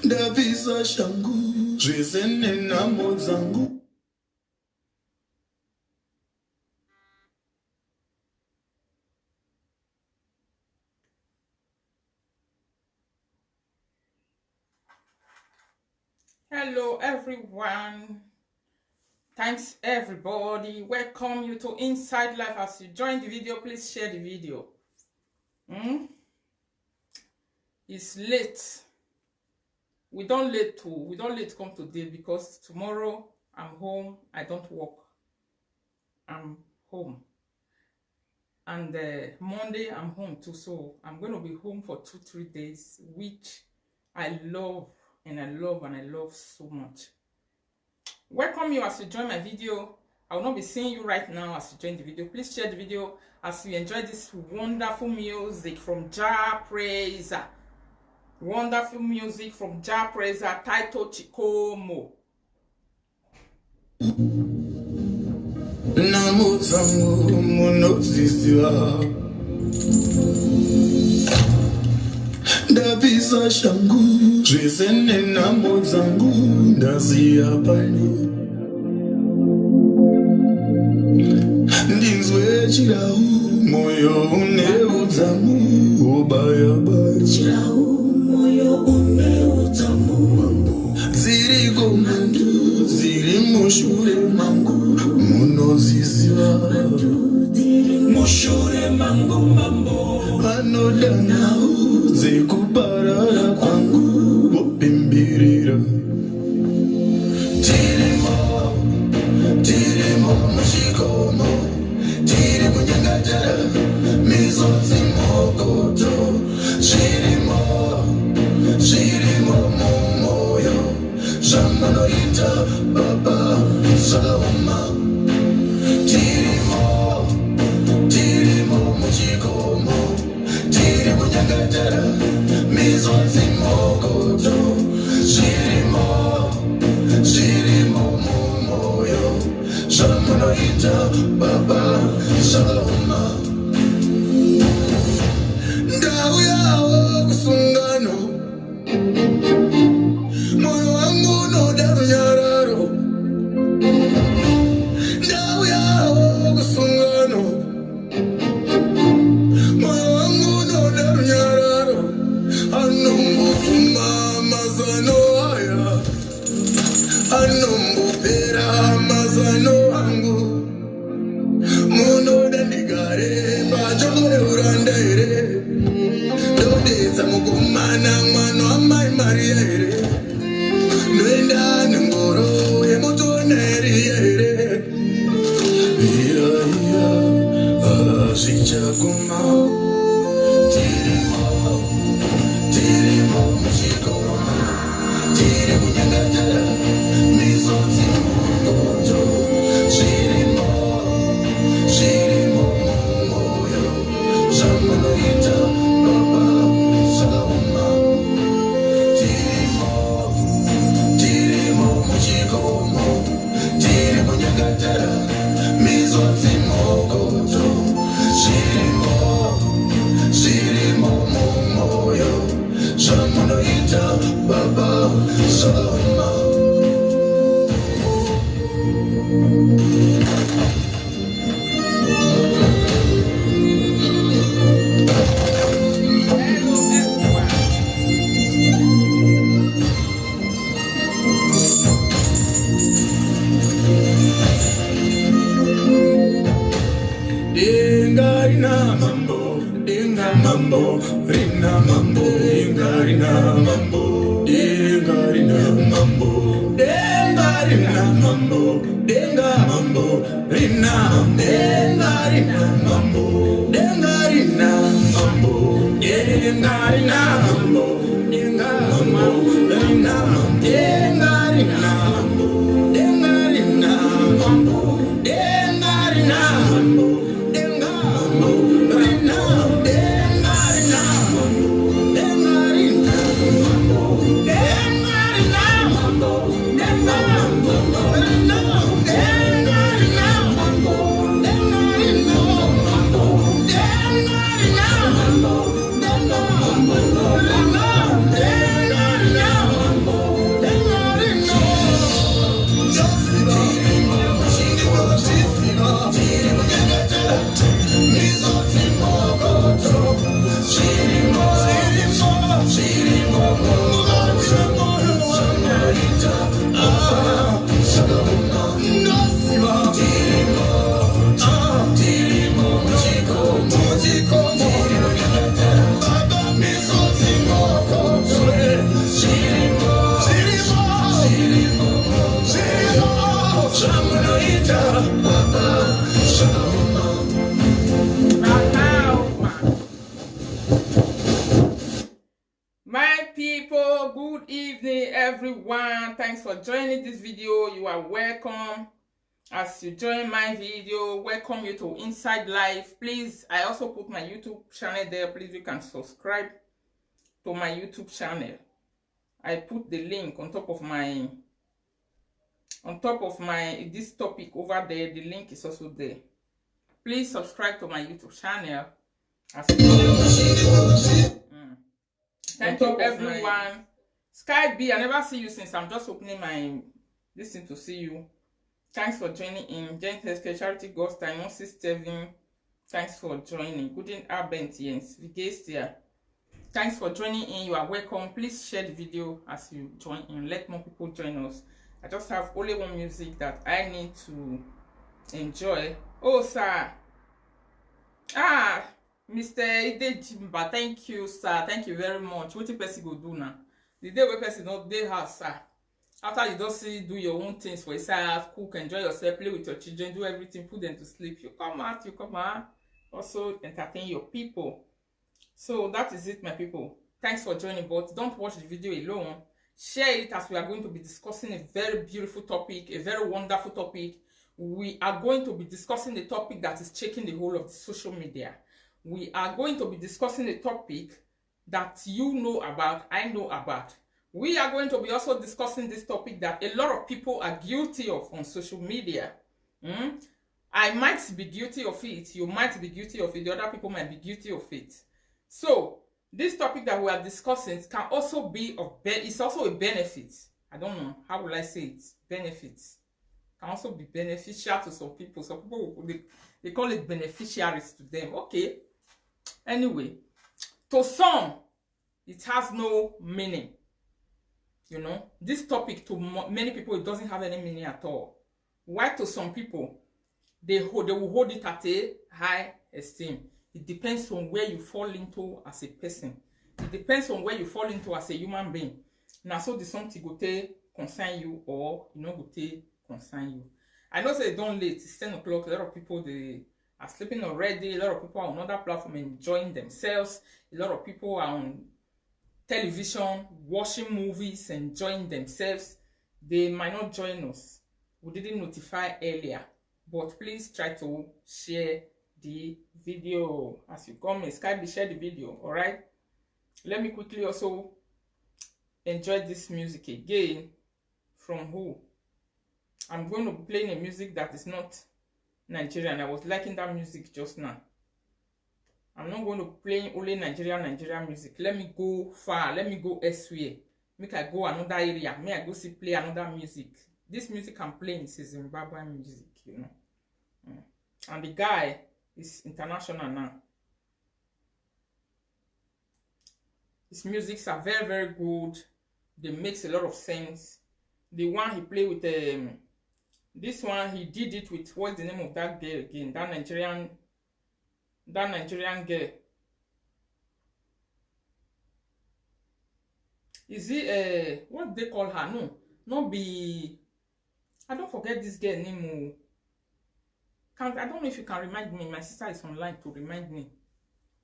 ndabvisa shangu zvese nenhamo dzangu. Hello everyone, thanks everybody, welcome you to Inside Life. As you join the video, please share the video. It's late. We don't late come today because tomorrow I'm home. I don't work. I'm home. And Monday I'm home too, so I'm going to be home for 2-3 days, which I love. And I love so much. Welcome you as you join my video. I will not be seeing you right now as you join the video. Please share the video as you enjoy this wonderful music from Jah Praiser. Wonderful music from Jah Praiser titled Chikomo. Ndabvisa shangu zvese nenhamo dzangu ndaziya pano ndinzwe chirau moyo une udzamu obaya chirau moyo une udzamu dziriko mhandu dziri mushure mangu munoziziva mushure mangu mambo vanodanawo dzekuparara kwangu vopimbirira tirimo muchikomo tiri kunyangatara mizodzi mokoto zvirimo mumwoyo zvamunoita baba zvakaoma tirimo muchikomo tiri kunyangatara mizodzi mokoto zvirimo mumwoyo zvamunoita baba zvakaoma ndau yawo kusungano moyo wangu unoda runyararo ndau yawo kusungano moyo wangu unoda runyararo anombofuma mazano aya anombopera mazano angu munoda ndigare pachokoreuranda here ndodedza mukomana mwana wamai mariya here ndoenda nengoro yemutona eriya here iya hazvichaguma tirimo muchikomo tiri kunyangatara mizodzi mokoto zvirimo mumwoyo zvamunoita baba zvakaoma tirimo muchikomo tiri kunyangatara mizodzi mokoto zvirimo mumwoyo zvamunoita baba zvakaoma Rina mambo, rina mambo, rina mambo, rina mambo, rina mambo, rina mambo, rina mambo, everyone. Thanks for joining this video. You are welcome. As you join my video, welcome you to Inside Life. Please, I also put my YouTube channel there. Please, you can subscribe to my YouTube channel. I put the link on top of my this topic over there. The link is also there. Please subscribe to my YouTube channel. Thank you, everyone. Sky B, I never see you since I'm just opening my listen to see you. Thanks for joining in. Gent Healthcare Charity Ghost 167. Thanks for joining. Guten Abend, Jens. Vigestia. Thanks for joining in. You are welcome. Please share the video as you join in. Let more people join us. I just have only one music that I need to enjoy. Oh, sir. Mr. Ide Jimba, thank you, sir. Thank you very much. What the person go do now? The day where person not dey house, sir. After you just see, do your own things for yourself, cook, enjoy yourself, play with your children, do everything, put them to sleep. You come out. Also entertain your people. So that is it, my people. Thanks for joining, but don't watch the video alone. Share it, as we are going to be discussing a very beautiful topic, a very wonderful topic. We are going to be discussing the topic that is shaking the whole of the social media. We are going to be discussing a topic that you know about, I know about. We are going to be also discussing this topic that a lot of people are guilty of on social media. I might be guilty of it. You might be guilty of it. The other people might be guilty of it. So this topic that we are discussing can also be of it's also a benefit. I don't know how will I say it. Benefits can also be beneficial to some people. Some people they call it beneficiaries to them. Okay. Anyway, to some it has no meaning. You know, this topic to many people, it doesn't have any meaning at all. Why to some people, they will hold it at a high esteem. It depends on where you fall into as a person. It depends on where you fall into as a human being. Now, so the something go to concern you or you know go to concern you. I know say don't late. It's 10 o'clock. A lot of people they are sleeping already. A lot of people are on other platform enjoying themselves. A lot of people are on television, watching movies, enjoying themselves. They might not join us. We didn't notify earlier, but please try to share the video as you come in. Skype, share the video. All right. Let me quickly also enjoy this music again. From who? I'm going to be playing a music that is not Nigerian. I was liking that music just now. I'm not going to play only Nigerian music. Let me go far. Let me go elsewhere. Make I go another area. May I go see play another music. This music I'm playing is Zimbabwean music, you know. And the guy is international now. His musics are very, very good. They makes a lot of sense. The one he played with this one he did it with, what's the name of that girl again? That Nigerian girl. Is it what they call her? No, not be. I don't forget this girl name. I don't know if you can remind me. My sister is online to remind me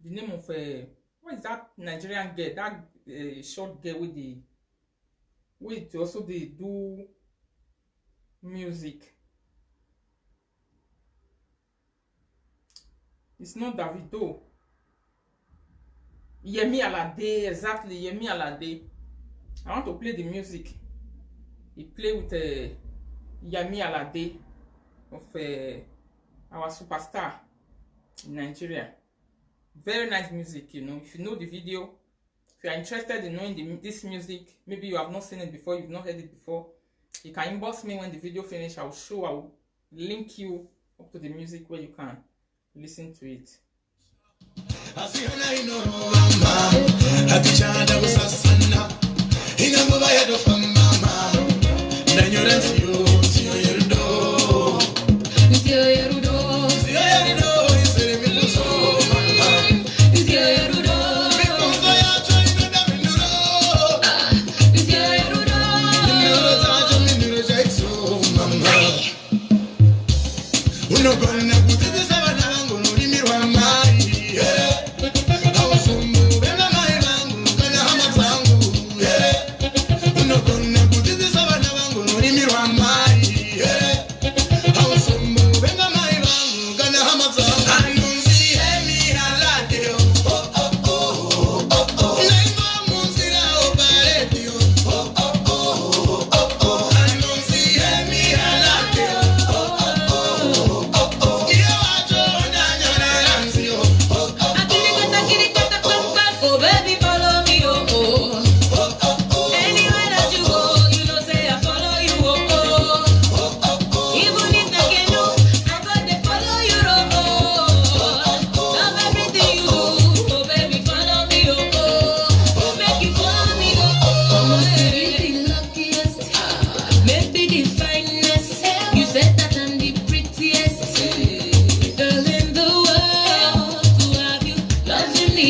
the name of what is that Nigerian girl? That short girl with also they do music. It's not Davido. Yemi Alade, exactly, Yemi Alade. I want to play the music. He play with Yemi Alade of our superstar in Nigeria. Very nice music, you know. If you know the video, if you are interested in knowing this music, maybe you have not seen it before, you've not heard it before, you can inbox me when the video finish. I will link you up to the music where you can listen to it. Con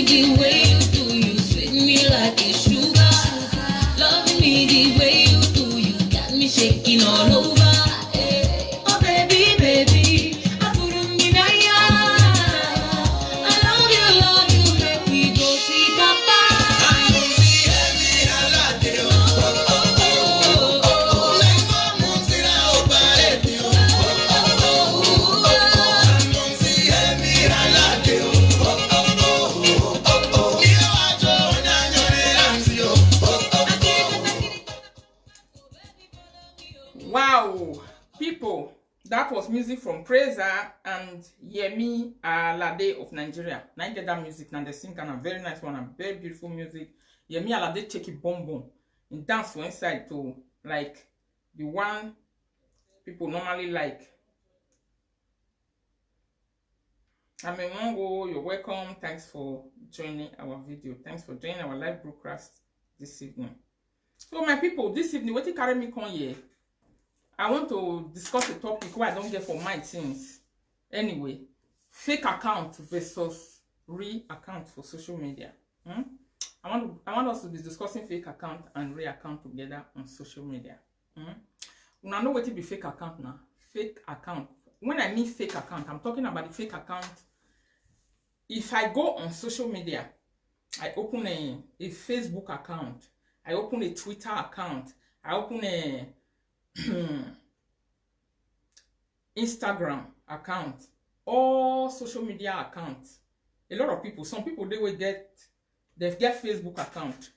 me the way you do, you sweet me like a sugar. Loving me the way you do, you got me shaking all over. Oh baby, baby, I couldn't deny ya. I love you, make me go see Papa. Wow, people, that was music from Praiser and Yemi Alade of Nigeria. Now get that music, now they sing kind of very nice one and very beautiful music. Yemi Alade check it boom boom and dance for inside to like the one people normally like. I mean, Mongo, you're welcome. Thanks for joining our video. Thanks for joining our live broadcast this evening. So my people, this evening, what you carry me come here? I want to discuss a topic where I don't get for my things. Anyway, fake account versus real account for social media. I want us to be discussing fake account and real account together on social media. When I know what to be fake account now. Fake account. When I mean fake account, I'm talking about the fake account. If I go on social media, I open a Facebook account, I open a Twitter account, I open a Instagram account, all social media accounts. A lot of people, some people they get Facebook account,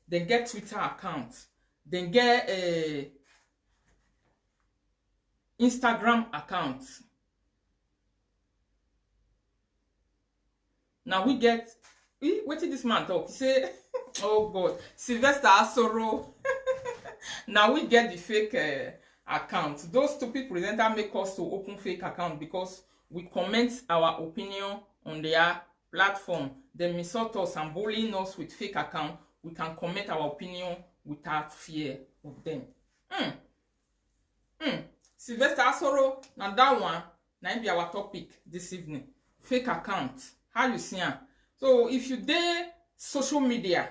they get Twitter account, they get a Instagram account. Now we get what did this man talk? He say, oh God, Sylvester Asoro. Now we get the fake account. Those two people presenter make us to open fake account because we comment our opinion on their platform. They insult us and bullying us with fake account. We can comment our opinion without fear of them. Sylvester Asoro, now that one, now be our topic this evening. Fake account. How you see it? So if you dare social media,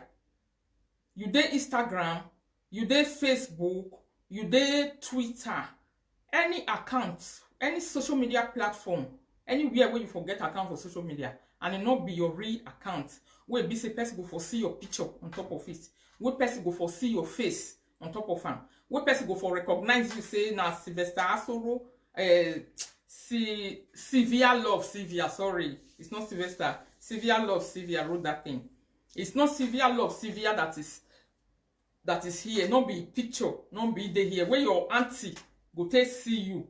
you dare Instagram, you dare Facebook, you dare Twitter, any account, any social media platform, anywhere where you forget account for social media, and it not be your real account, where be say person go for see your picture on top of it, where person go for see your face on top of am, where person go for recognize you say na Sylvester Asoro, Sylvia Love Sylvia, sorry, it's not Sylvester, Sylvia Love Sylvia wrote that thing. It's not Sylvia Love Sylvia that is here, not be picture, not be there here. Where your auntie go take see you,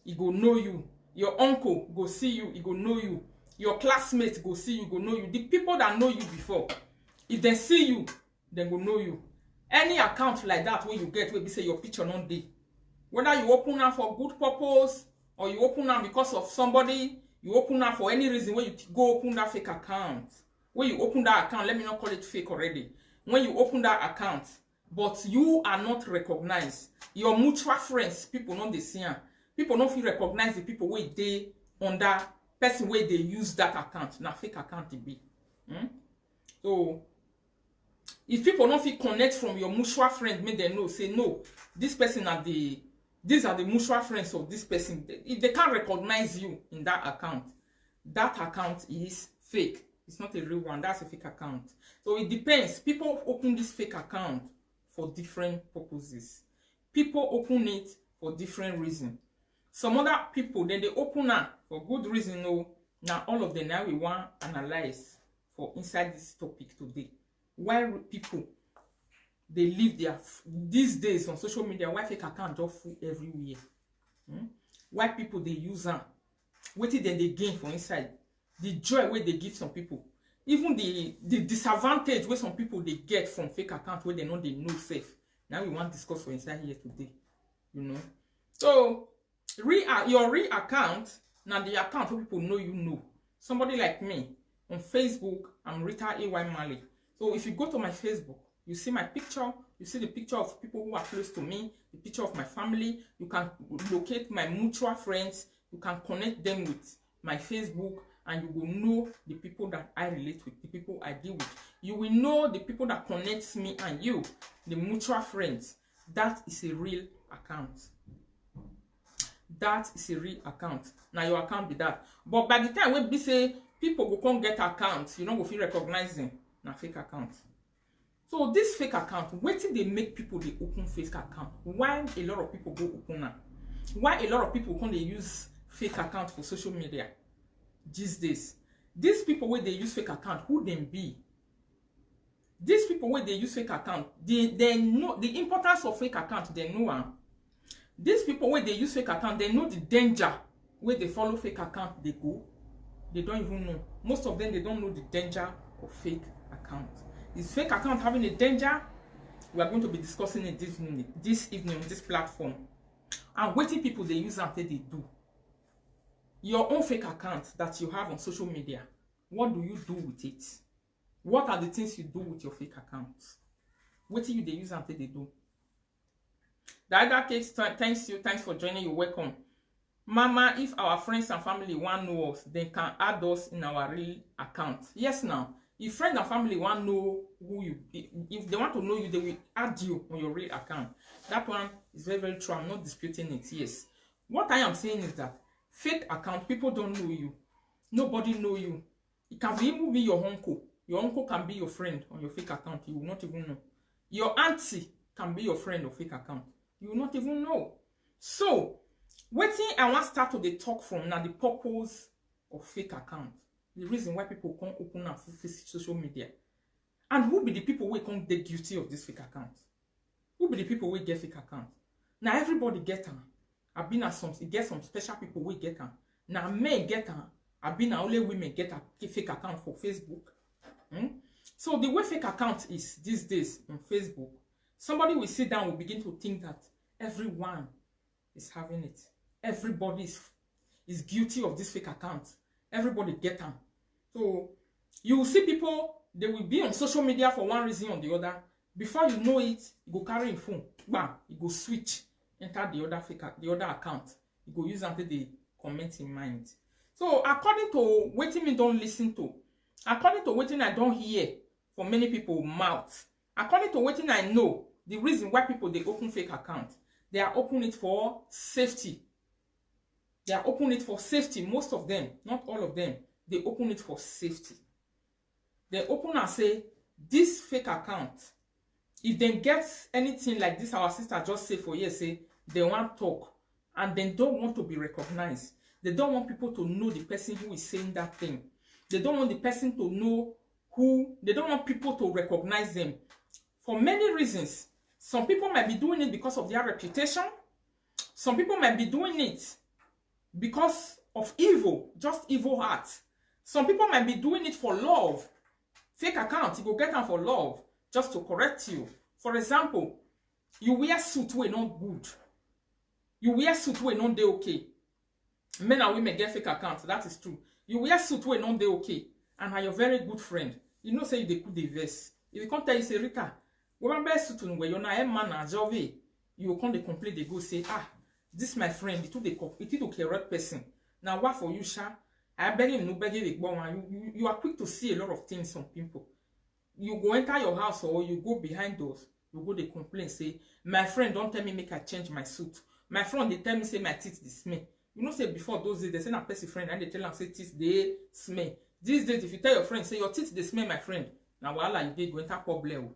he go know you. Your uncle go see you, he go know you. Your classmates go see you, go know you. The people that know you before, if they see you, they go know you. Any account like that where you get where we say your picture not there. Whether you open them for good purpose or you open them because of somebody, you open them for any reason where you go open that fake account. When you open that account, let me not call it fake already. When you open that account, but you are not recognized. Your mutual friends, people not the same. People don't feel recognize the people where they on that person where they use that account. Now fake account it be. So if people don't feel connect from your mutual friend, make them know, say no, this person are these are the mutual friends of this person. If they can't recognize you in that account is fake. It's not a real one. That's a fake account. So it depends. People open this fake account for different purposes. People open it for different reasons. Some other people, then they open it for good reason. No, now all of them now we want to analyze for inside this topic today. Why people they live their these days on social media? Why fake account just full everywhere? Why people they use them? What did they gain for inside? The joy where they give some people, even the disadvantage where some people they get from fake account where they know safe. Now we want to discuss for inside here today, you know. So your real account, now the account where people know you know. Somebody like me on Facebook, I'm Rita A.Y. Mali. So if you go to my Facebook, you see my picture, you see the picture of people who are close to me, the picture of my family. You can locate my mutual friends. You can connect them with my Facebook and you will know the people that I relate with, the people I deal with. You will know the people that connects me and you, the mutual friends. That is a real account. That is a real account. Now your account be that. But by the time when we say people go come get accounts, you know, go feel recognizing na fake account. So this fake account, wetin dey make people dey open fake account? Why a lot of people go open am? Why a lot of people come dey use fake account for social media these days? These people wey dey use fake account, who dem be? These people wey dey use fake account, they know the importance of fake account. They know am. These people wey dey use fake account, they know the danger wey they follow fake account they go. They don't even know. Most of them, they don't know the danger of fake account. Is fake account having a danger? We are going to be discussing it this evening on this platform. And wetin people they use and they do. Your own fake account that you have on social media, what do you do with it? What are the things you do with your fake accounts? Wetin you they use and they do. The other case, thanks for joining. You're welcome. Mama, if our friends and family want know us, they can add us in our real account. Yes, now. If friends and family want know who you, if they want to know you, they will add you on your real account. That one is very, very true. I'm not disputing it. Yes. What I am saying is that fake account, people don't know you. Nobody know you. It can even be your uncle. Your uncle can be your friend on your fake account. You will not even know. Your auntie can be your friend on fake account. You will not even know. So, wetin I want to start to the talk from now, the purpose of fake account. The reason why people can't open up social media. And who be the people who can't get guilty of this fake account? Who be the people who get fake account? Now everybody get them. I've been at some, it get some special people who get them. Now men get them. I've been only women get a fake account for Facebook. So the way fake account is these days on Facebook, somebody will sit down, will begin to think that everyone is having it. Everybody is guilty of this fake account. Everybody get them. So you will see people, they will be on social media for one reason or the other. Before you know it, you go carry a phone, bam, you go switch, enter the other account. You go use until they comment in mind. So according to what me don't listen to, according to what I don't hear from many people mouth, according to what I know, the reason why people they open fake account, they are opening it for safety. They are opening it for safety. Most of them, not all of them, they open it for safety. They open and say, this fake account, if they get anything like this, our sister just say for years, say they want to talk and they don't want to be recognized. They don't want people to know the person who is saying that thing. They don't want the person to know who, they don't want people to recognize them. For many reasons. Some people might be doing it because of their reputation. Some people might be doing it because of evil, just evil hearts. Some people might be doing it for love. Fake account, you go get them for love, just to correct you. For example, you wear suit where not good. You wear suit where not they okay. Men and women get fake accounts, that is true. You wear suit where not they okay, and are your very good friend. You know say they could diverse. If you can't tell you say Rita, remember suit where you're not a man and jove, you will come they complain, they go say, this my friend, it is a correct person. Now what for you, Sha? I beg him, no beg him. You are quick to see a lot of things from people. You go enter your house or you go behind doors, you go they complain, say, my friend don't tell me make I change my suit. My friend they tell me say my teeth they smell. You know say before those days they say na person friend and they tell them say teeth they smell. These days if you tell your friend say your teeth they smell, my friend, now voila you did go enter problem.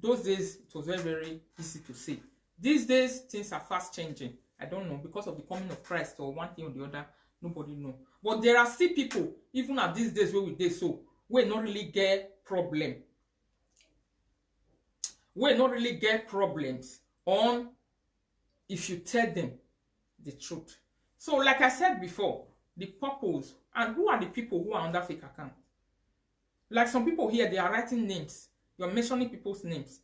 Those days it was very, very easy to say. These days things are fast changing. I don't know, because of the coming of Christ or one thing or the other, nobody know. But there are still people, even at these days where we did so, we not really get problem. We not really get problems on if you tell them the truth. So like I said before, the purpose, and who are the people who are under fake account? Like some people here, they are writing names. You're mentioning people's names.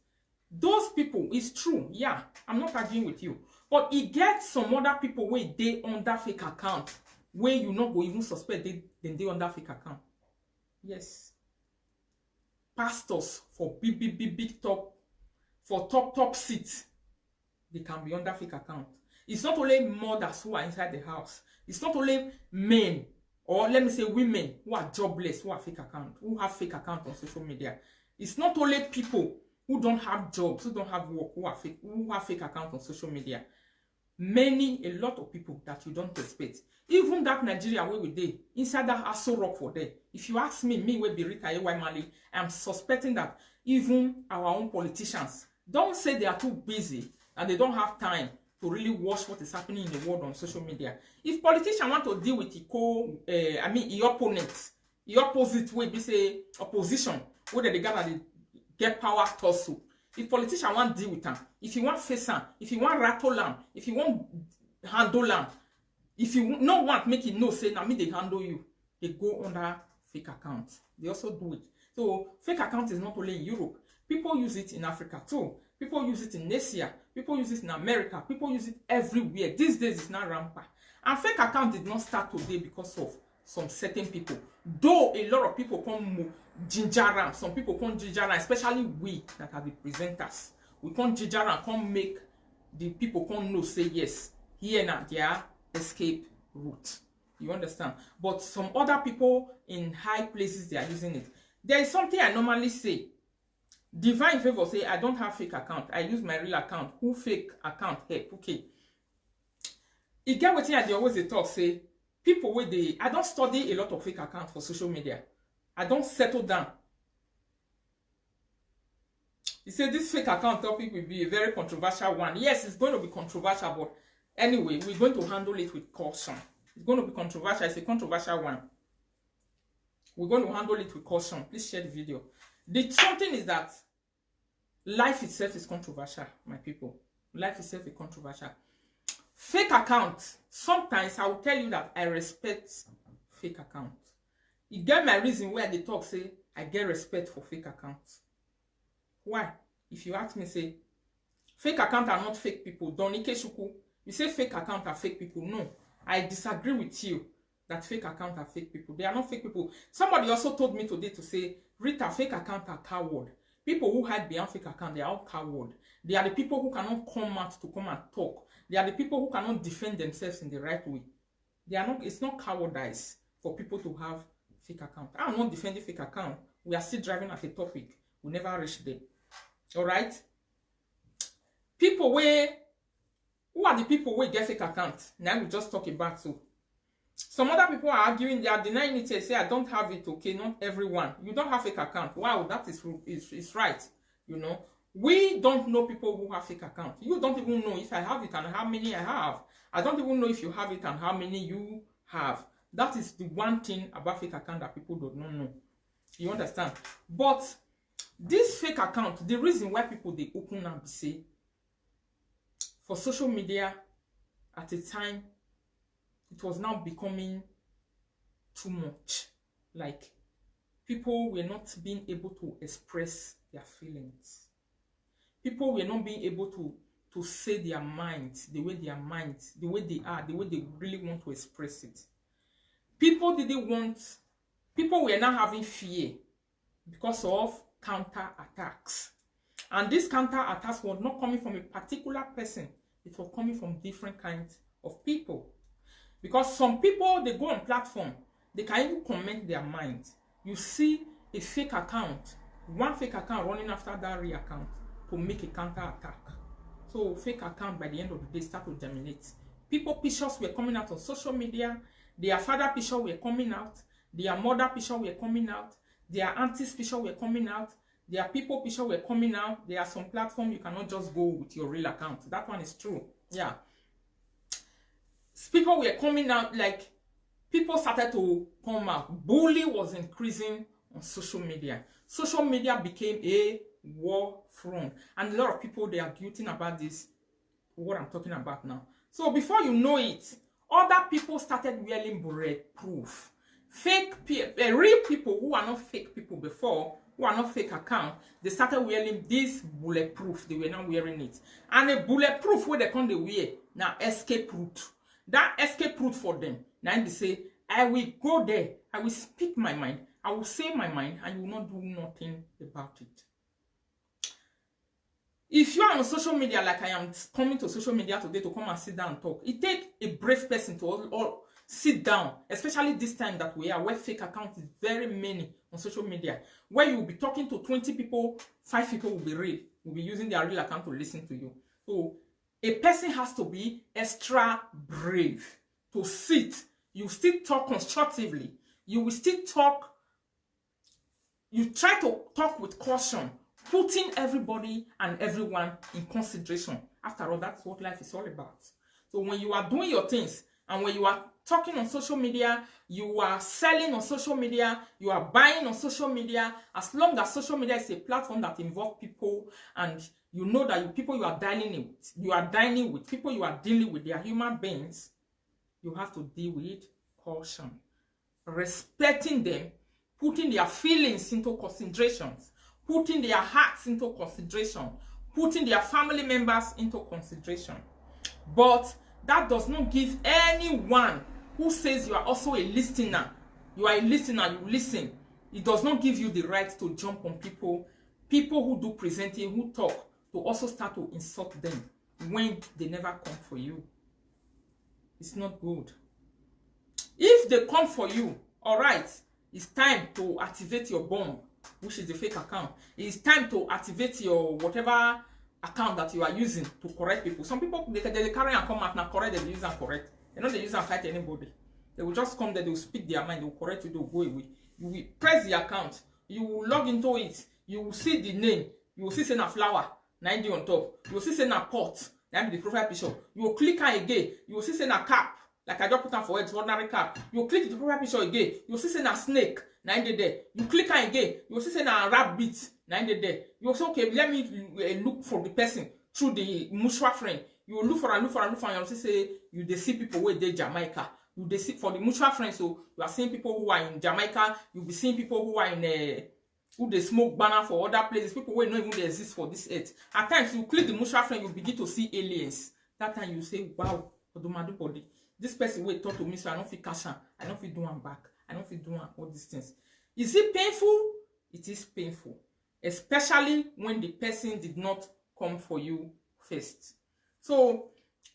Those people, it's true, yeah, I'm not arguing with you. But it gets some other people where they under fake account, where you not go even suspect they under fake account. Yes. Pastors for big top, for top seats, they can be under fake account. It's not only mothers who are inside the house. It's not only men or let me say women who are jobless, who have fake account on social media. It's not only people who don't have jobs, who don't have work, who have fake account on social media. A lot of people that you don't expect. Even that Nigeria where we dey, inside that Aso Rock for there. If you ask me will be Rita A.Y. Mali, I'm suspecting that even our own politicians don't say they are too busy and they don't have time to really watch what is happening in the world on social media. If politicians want to deal with the opponents, the opposite way, be say opposition, whether they get power tussle. If politicians want deal with them, if you want face them, if you want rattle them, if you want handle them, if you no want make it no say now me they handle you, they go under fake accounts. They also do it. So fake account is not only in Europe. People use it in Africa too. People use it in Asia. People use it in America. People use it everywhere. These days it's not rampant. And fake account did not start today because of some certain people. Though a lot of people come ginger around, some people come ginger around, especially we that are the presenters. We come ginger around, come make the people come know say yes, here now their escape route. You understand? But some other people in high places they are using it. There is something I normally say. Divine Favor say I don't have fake account. I use my real account. Who fake account help? Okay. You get what I always they talk say. People with I don't study a lot of fake accounts for social media. I don't settle down. You say this fake account topic will be a very controversial one. Yes, it's going to be controversial, but anyway, we're going to handle it with caution. It's going to be controversial. It's a controversial one. We're going to handle it with caution. Please share the video. The something is that life itself is controversial, my people. Life itself is controversial. Fake accounts. Sometimes I will tell you that I respect fake accounts. You get my reason where they talk say I get respect for fake accounts. Why? If you ask me, say fake accounts are not fake people. Donike Shuku, you say fake accounts are fake people. No, I disagree with you that fake accounts are fake people. They are not fake people. Somebody also told me today to say, Rita, fake accounts are coward. People who hide behind fake accounts, they are all coward. They are the people who cannot come out to come and talk. They are the people who cannot defend themselves in the right way. They are not. It's not cowardice for people to have fake account. I'm not defending fake account. We are still driving at a topic. We never reach there. All right. People who are the people who get fake accounts? Now we just talk about so. Some other people are arguing, they are denying it. They say I don't have it. Okay, not everyone. You don't have fake account. Wow, that is right. You know, we don't know people who have fake account. You don't even know if I have it and how many I have. I don't even know if you have it and how many you have. That is the one thing about fake account that people do not know. You understand? But this fake account, the reason why people they open and say for social media at a time, it was now becoming too much. Like people were not being able to express their feelings. People were not being able to say their minds, the way they are, the way they really want to express it. People were now having fear because of counter attacks. And these counter attacks were not coming from a particular person. It was coming from different kinds of people. Because some people, they go on platform, they can even comment their mind. You see a fake account, one fake account running after that real account to make a counter attack. So fake account by the end of the day start to germinate. People pictures were coming out on social media. Their father picture were coming out. Their mother picture were coming out. Their auntie's picture were coming out. Their people picture were coming out. There are some platforms you cannot just go with your real account. That one is true. Yeah. People were coming out, like people started to come out. Bullying was increasing on social media. Social media became a war front. And a lot of people, they are guilty about this, what I'm talking about now. So before you know it, other people started wearing bulletproof. Real people who are not fake people before, who are not fake account, they started wearing this bulletproof. They were now wearing it. And a bulletproof where they come they wear, now escape route. That escape route for them. Now they say, I will go there. I will speak my mind. I will say my mind and you will not do nothing about it. If you are on social media like I am coming to social media today to come and sit down and talk, it takes a brave person to sit down, especially this time that we are, where fake accounts is very many on social media, where you will be talking to 20 people, 5 people will be real, will be using their real account to listen to you. So a person has to be extra brave to sit. You still talk constructively. You will still talk. You try to talk with caution, putting everybody and everyone in consideration. After all, that's what life is all about. So when you are doing your things, and when you are talking on social media, you are selling on social media, you are buying on social media, as long as social media is a platform that involves people, and you know that people you are dining with, people you are dealing with, they are human beings, you have to deal with caution, respecting them, putting their feelings into considerations, putting their hearts into consideration, putting their family members into consideration. But that does not give anyone who says you are also a listener, you are a listener, you listen. It does not give you the right to jump on people who do presenting, who talk, to also start to insult them when they never come for you. It's not good. If they come for you, all right, it's time to activate your bomb, which is the fake account. It's time to activate your whatever account that you are using to correct people. Some people, they carry and come out now correct, they use and correct. They know they use and fight anybody. They will just come there, they will speak their mind, they will correct you, they will go away. You will press the account, you will log into it, you will see the name, you will see say na flower, 90 on top, you will see say na pot, that be the profile picture. You will click on again, you will see say na cap, like I just put on for it, ordinary cap. You will click the profile picture again, you will see say na snake, 90 there. You click on again, you will see say na rabbit, 90 there. You will say, okay, let me look for the person through the mutual friend. You will look for and you will say you see people who are in Jamaica. You see for the mutual friends, so you are seeing people who are in Jamaica. You'll be seeing people who are in who they smoke banner for other places. People who don't even they exist for this earth. At times you click the mutual friend, you begin to see aliens. That time you say, wow, this person will talk to me, so I don't feel cash. I don't feel doing back. I don't feel doing all these things. Is it painful? It is painful, especially when the person did not come for you first. So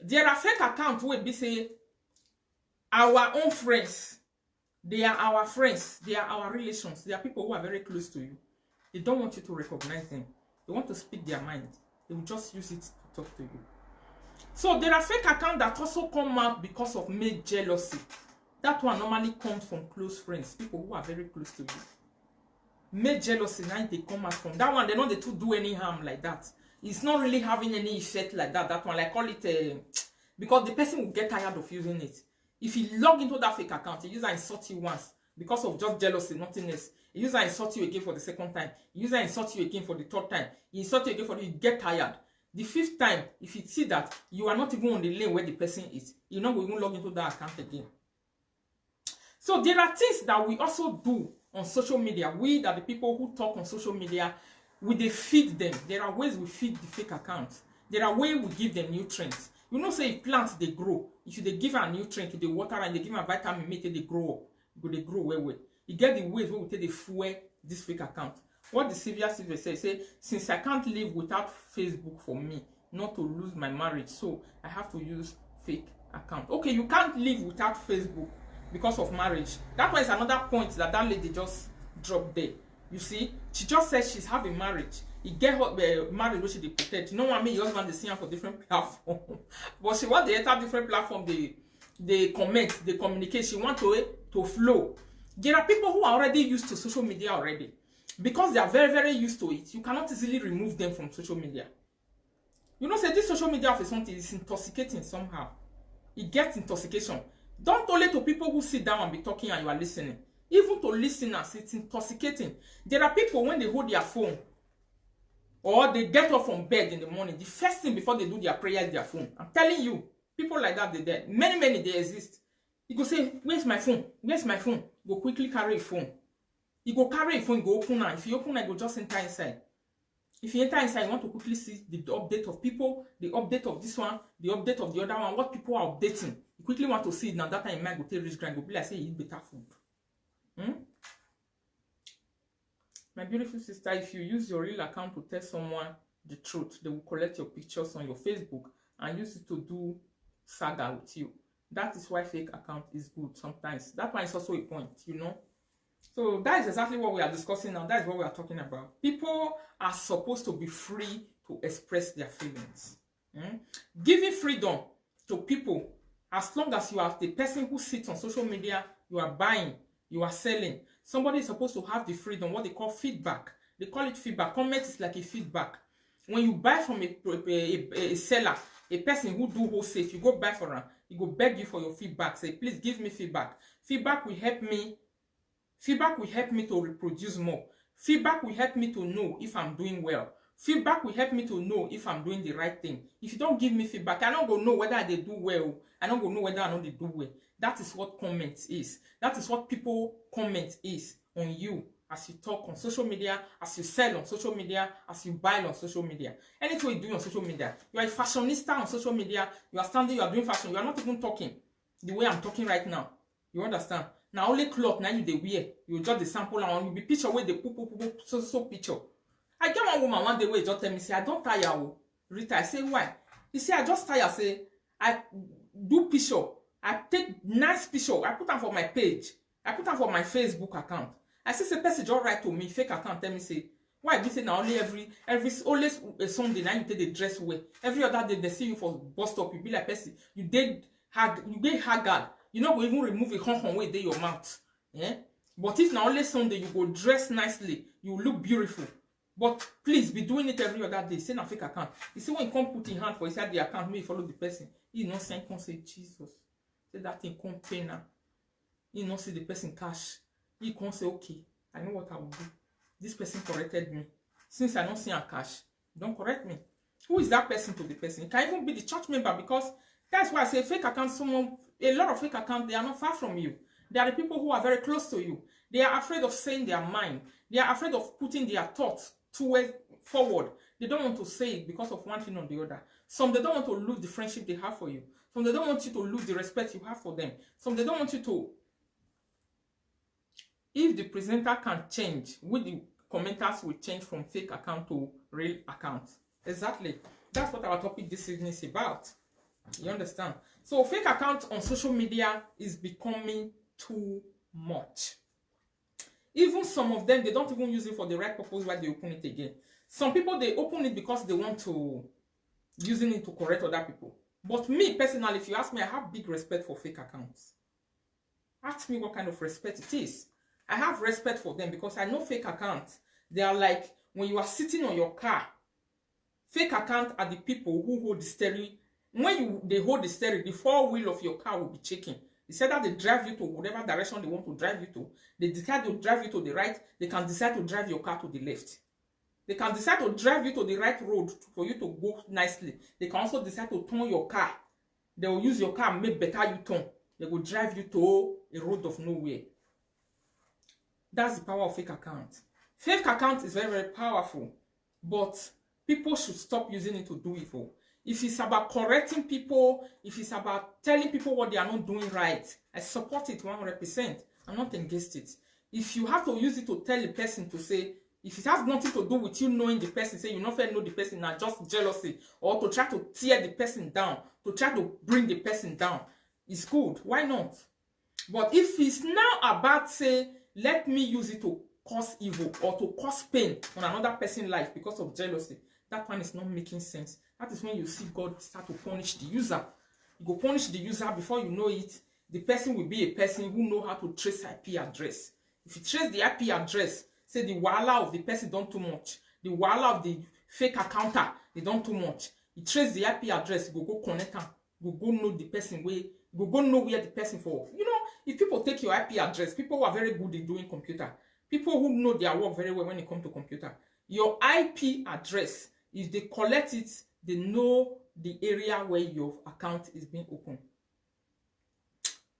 there are fake accounts where we say our own friends, they are our friends, they are our relations, they are people who are very close to you. They don't want you to recognize them. They want to speak their mind. They will just use it to talk to you. So there are fake accounts that also come out because of male jealousy. That one normally comes from close friends, people who are very close to you. Male jealousy, now they come out from that one. They know they to do any harm like that. It's not really having any effect like that. That one, like call it because the person will get tired of using it. If you log into that fake account, the user insult you once because of just jealousy, nothing else. The user insult you again for the second time. The user insult you again for the third time. He insult you again for you get tired. The fifth time, if you see that you are not even on the lane where the person is, you're not going to log into that account again. So there are things that we also do on social media. We that the people who talk on social media, they feed them. There are ways we feed the fake accounts. There are ways we give them nutrients. You know, say if plants they grow, if they give a nutrient, they water and they give a vitamin, make it they grow up. They grow well. You get the ways where we take the fuel this fake account. What the Sylvia say, since I can't live without Facebook for me, not to lose my marriage, so I have to use fake account. Okay, you can't live without Facebook because of marriage. That one is another point that lady just dropped there. You see, she just said she's having marriage. He get her marriage which she protect. You know what I mean? Your husband they see her for different platforms, but she want to enter different platform. They comment, they communicate. She want to flow. There are people who are already used to social media already because they are very very used to it. You cannot easily remove them from social media. You know, say this social media of something is intoxicating somehow. It gets intoxication. Don't only to people who sit down and be talking and you are listening. Even to listeners, it's intoxicating. There are people when they hold their phone or they get up from bed in the morning, the first thing before they do their prayer is their phone. I'm telling you, people like that, they're there. Many, they exist. You go say, where's my phone? Where's my phone? Go quickly carry a phone. You go carry a phone, go open it. If you open it, go just enter inside. If you enter inside, you want to quickly see the update of people, the update of this one, the update of the other one, what people are updating. You quickly want to see it now. That time you might go take rich grind, go be like, say, you eat better food. My beautiful sister, if you use your real account to tell someone the truth, they will collect your pictures on your Facebook and use it to do saga with you. That is why fake account is good sometimes. That one is also a point, you know. So that is exactly what we are discussing now. That is what we are talking about. People are supposed to be free to express their feelings. Giving freedom to people, as long as you are the person who sits on social media, you are buying, you are selling. Somebody is supposed to have the freedom, what they call feedback. They call it feedback. Comment is like a feedback. When you buy from a seller, a person who do wholesale, if you go buy for them, he go beg you for your feedback. Say, please give me feedback. Feedback will help me to reproduce more. Feedback will help me to know if I'm doing well. Feedback will help me to know if I'm doing the right thing. If you don't give me feedback, I don't go know whether they do well. I don't go know whether I know they do well. That is what comment is. That is what people comment is on you as you talk on social media, as you sell on social media, as you buy on social media. Anything you do on social media. You are a fashionista on social media. You are standing, you are doing fashion. You are not even talking the way I'm talking right now. You understand? Now only cloth now you they wear. You just the sample and you be picture where they put so picture. I get one woman one day where just tell me say I don't tire o. Rita, I say why? He say I just tire. Say I do picture. I take nice picture. I put them for my page. I put them for my Facebook account. I see the person just write to me fake account tell me say why you say now only every always a Sunday now you take the dress away. Every other day they see you for bus stop you be like person you get haggard. You know, we even remove a honk way there your mouth. Yeah? But if now only Sunday you go dress nicely, you look beautiful. But please be doing it every other day. Say na fake account. You see when you come put in hand for inside the account, may you follow the person. You not saying come say Jesus. Say that thing come pay now. You not see the person cash. You can't say okay. I know what I will do. This person corrected me. Since I don't see a cash, don't correct me. Who is that person to the person? It can even be the church member because that's why I say fake account. A lot of fake accounts, they are not far from you. They are the people who are very close to you. They are afraid of saying their mind. They are afraid of putting their thoughts forward. They don't want to say it because of one thing or the other. Some they don't want to lose the friendship they have for you. Some they don't want you to lose the respect you have for them. Some they don't want you to. If the presenter can change, with the commenters will change from fake account to real account. Exactly. That's what our topic this evening is about. You understand? So fake account on social media is becoming too much. Even some of them, they don't even use it for the right purpose why they open it again. Some people, they open it because they want to using it to correct other people. But me, personally, if you ask me, I have big respect for fake accounts. Ask me what kind of respect it is. I have respect for them because I know fake accounts. They are like when you are sitting on your car. Fake accounts are the people who hold the steering. When they hold the steering, the four wheel of your car will be shaking. Instead that they drive you to whatever direction they want to drive you to, they decide to drive you to the right, they can decide to drive your car to the left. They can decide to drive you to the right road for you to go nicely. They can also decide to turn your car. They will use your car and make better U-turn. They will drive you to a road of nowhere. That's the power of fake account. Fake account is very, very powerful, but people should stop using it to do evil. If it's about correcting people, if it's about telling people what they are not doing right, I support it 100%. I'm not against it. If you have to use it to tell the person to say, if it has nothing to do with you knowing the person, say you not fair know the person, now just jealousy, or to try to tear the person down, to try to bring the person down, it's good. Why not? But if it's now about, say, let me use it to cause evil or to cause pain on another person's life because of jealousy, that one is not making sense. That is when you see God start to punish the user. You go punish the user before you know it. The person will be a person who know how to trace IP address. If you trace the IP address, say the wahala of the person don't too much. The wahala of the fake accounter, they don't too much. You trace the IP address, you go connect them. You go know the person where, you go know where the person for. You know, if people take your IP address, people who are very good in doing computer, people who know their work very well when it comes to computer, your IP address, if they collect it, they know the area where your account is being opened.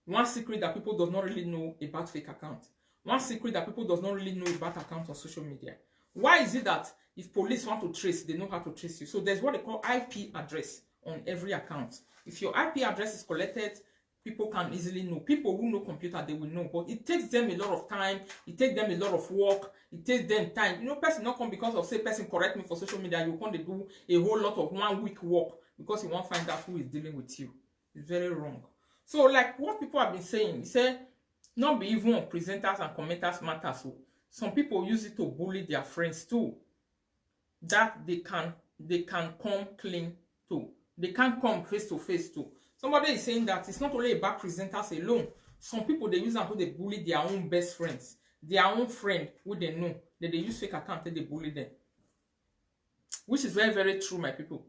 One secret that people do not really know about fake accounts. One secret that people do not really know about accounts on social media. Why is it that if police want to trace, they know how to trace you? So there's what they call IP address on every account. If your IP address is collected, people can easily know. People who know computer, they will know. But it takes them a lot of time. It takes them a lot of work. It takes them time. You know, person not come because of say person correct me for social media. You can't do a whole lot of 1 week work because you won't find out who is dealing with you. It's very wrong. So, like what people have been saying, he said, not be even on presenters and commenters matter. So, some people use it to bully their friends too. That they can come clean to. They can't come face to face to. Somebody is saying that it's not only about presenters alone. Some people, they use them to they bully their own best friends, their own friend who they know, that they use fake account and they bully them. Which is very, very true, my people.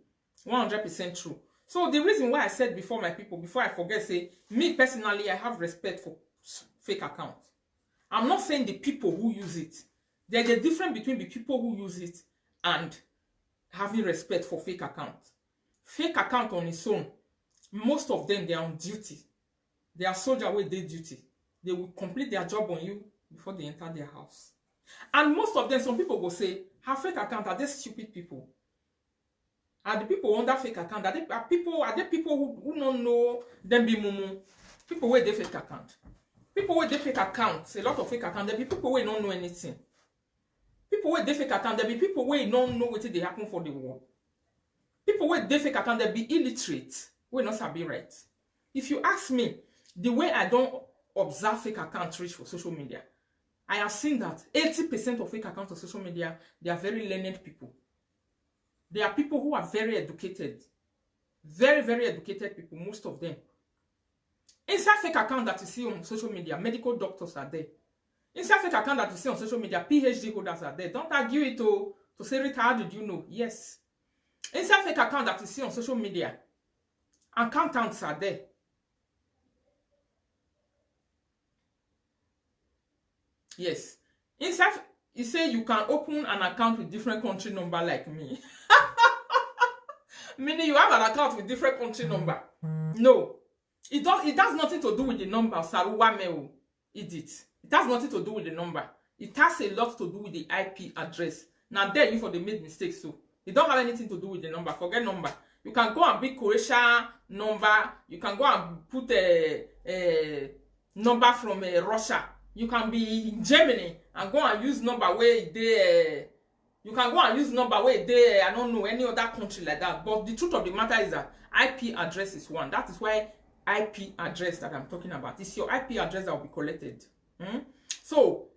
100% true. So the reason why I said before, my people, before I forget, say, me personally, I have respect for fake accounts. I'm not saying the people who use it. There's a difference between the people who use it and having respect for fake accounts. Fake account on its own, most of them, they are on duty. They are soldiers with their duty. They will complete their job on you before they enter their house. And most of them, some people will say, have fake account, are they stupid people? Are the people under fake account? Are they people who don't know them be mumu? People with their fake account. People with their fake accounts, a lot of fake accounts, there be people who don't know anything. People with their fake account, there be people who don't know what they happen for the world. People with their fake account, they be illiterate. We not sabi right. If you ask me, the way I don't observe fake accounts reach for social media, I have seen that 80% of fake accounts on social media, they are very learned people. They are people who are very educated. Very, very educated people, most of them. Inside fake account that you see on social media, medical doctors are there. Inside fake account that you see on social media, PhD holders are there. Don't argue it to say, Rita, how did you know? Yes. Inside fake account that you see on social media, accountants are there. Yes. Inside, you say you can open an account with different country number like me. Meaning you have an account with different country number. No. It has nothing to do with the number. Saruwameo. It has nothing to do with the number. It has a lot to do with the IP address. Now there you for the made mistakes so. It don't have anything to do with the number. Forget number. You can go and be Croatia number. You can go and put a number from Russia. You can be in Germany and go and use number where they. You can go and use number where they. I don't know any other country like that. But the truth of the matter is that IP address is one. That is why IP address that I'm talking about. It's your IP address that will be collected. So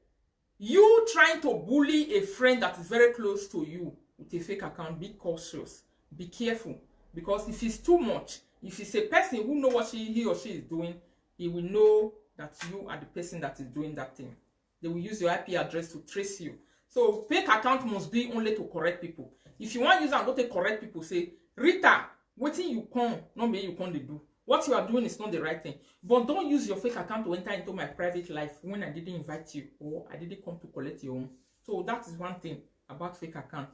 you trying to bully a friend that is very close to you with a fake account, be cautious, be careful, because if it's too much, if it's a person who knows what he or she is doing, he will know that you are the person that is doing that thing. They will use your IP address to trace you. So fake account must be only to correct people. If you want to use and not to correct people, say, Rita, what you come, not me you can't do. What you are doing is not the right thing. But don't use your fake account to enter into my private life when I didn't invite you or I didn't come to collect your own. So that is one thing about fake account.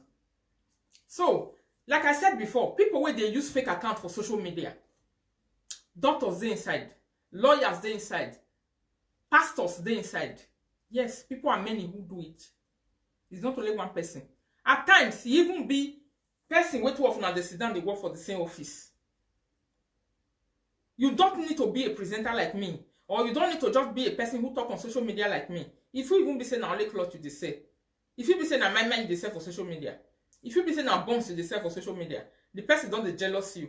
So, like I said before, people where they use fake account for social media, doctors they inside, lawyers they inside, pastors they inside. Yes, people are many who do it. It's not only one person. At times, it even be person where two of them they sit down, they work for the same office. You don't need to be a presenter like me, or you don't need to just be a person who talk on social media like me. If you even be saying only cloth you say, if you be saying my mind you say for social media, if you be saying bombs you say for social media, the person don't jealous you.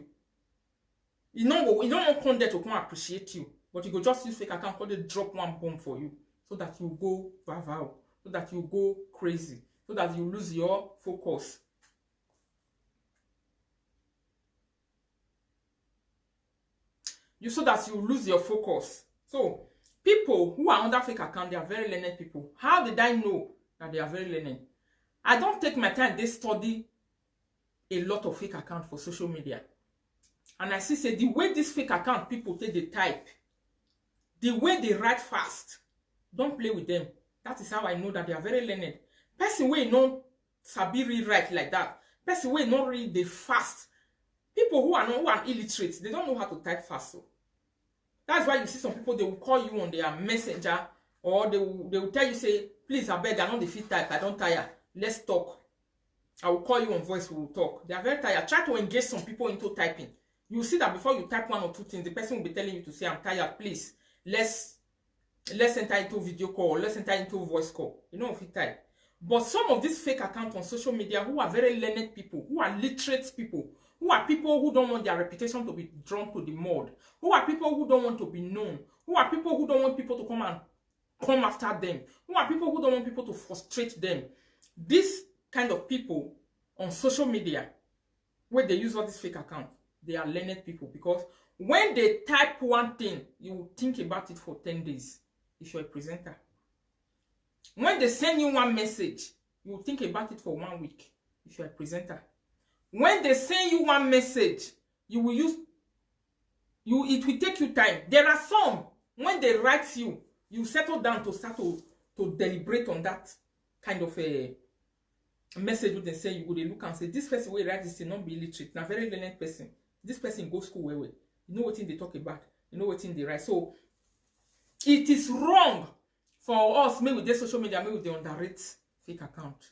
You don't come there to come appreciate you, but you go just use fake account because they drop one bomb for you, so that you go viral, so that you go crazy, so that you lose your focus. So that you lose your focus. So, people who are under fake account, they are very learned people. How did I know that they are very learned? I don't take my time, they study a lot of fake account for social media. And I see, say, the way this fake account people take the type, the way they write fast, don't play with them. That is how I know that they are very learned. Person way not sabi rewrite like that. Person way not read the fast. People who are illiterate, they don't know how to type fast. So that's why you see some people, they will call you on their messenger, or they will tell you, say, please, I beg, I don't defeat type, I don't tire. Let's talk. I will call you on voice, we will talk. They are very tired. Try to engage some people into typing. You see that before you type one or two things, the person will be telling you to say, I'm tired, please. Let's enter into video call, let's enter into voice call. You know if you type. But some of these fake accounts on social media who are very learned people, who are literate people, Who are people who don't want their reputation to be drawn to the mud? Who are people who don't want to be known? Who are people who don't want people to come after them? Who are people who don't want people to frustrate them? This kind of people on social media, where they use all these fake accounts, they are learned people, because when they type one thing, you will think about it for 10 days if you're a presenter. When they send you one message, you will think about it for 1 week if you're a presenter. When they send you one message, it will take you time. There are some, when they write you, you settle down to start to deliberate on that kind of a message. What they say, you go they look and say, this person will write this, not be illiterate, a very learned person. This person goes school well. You know what thing they talk about, you know what thing they write. So it is wrong for us, maybe with their social media, maybe they underrate fake account.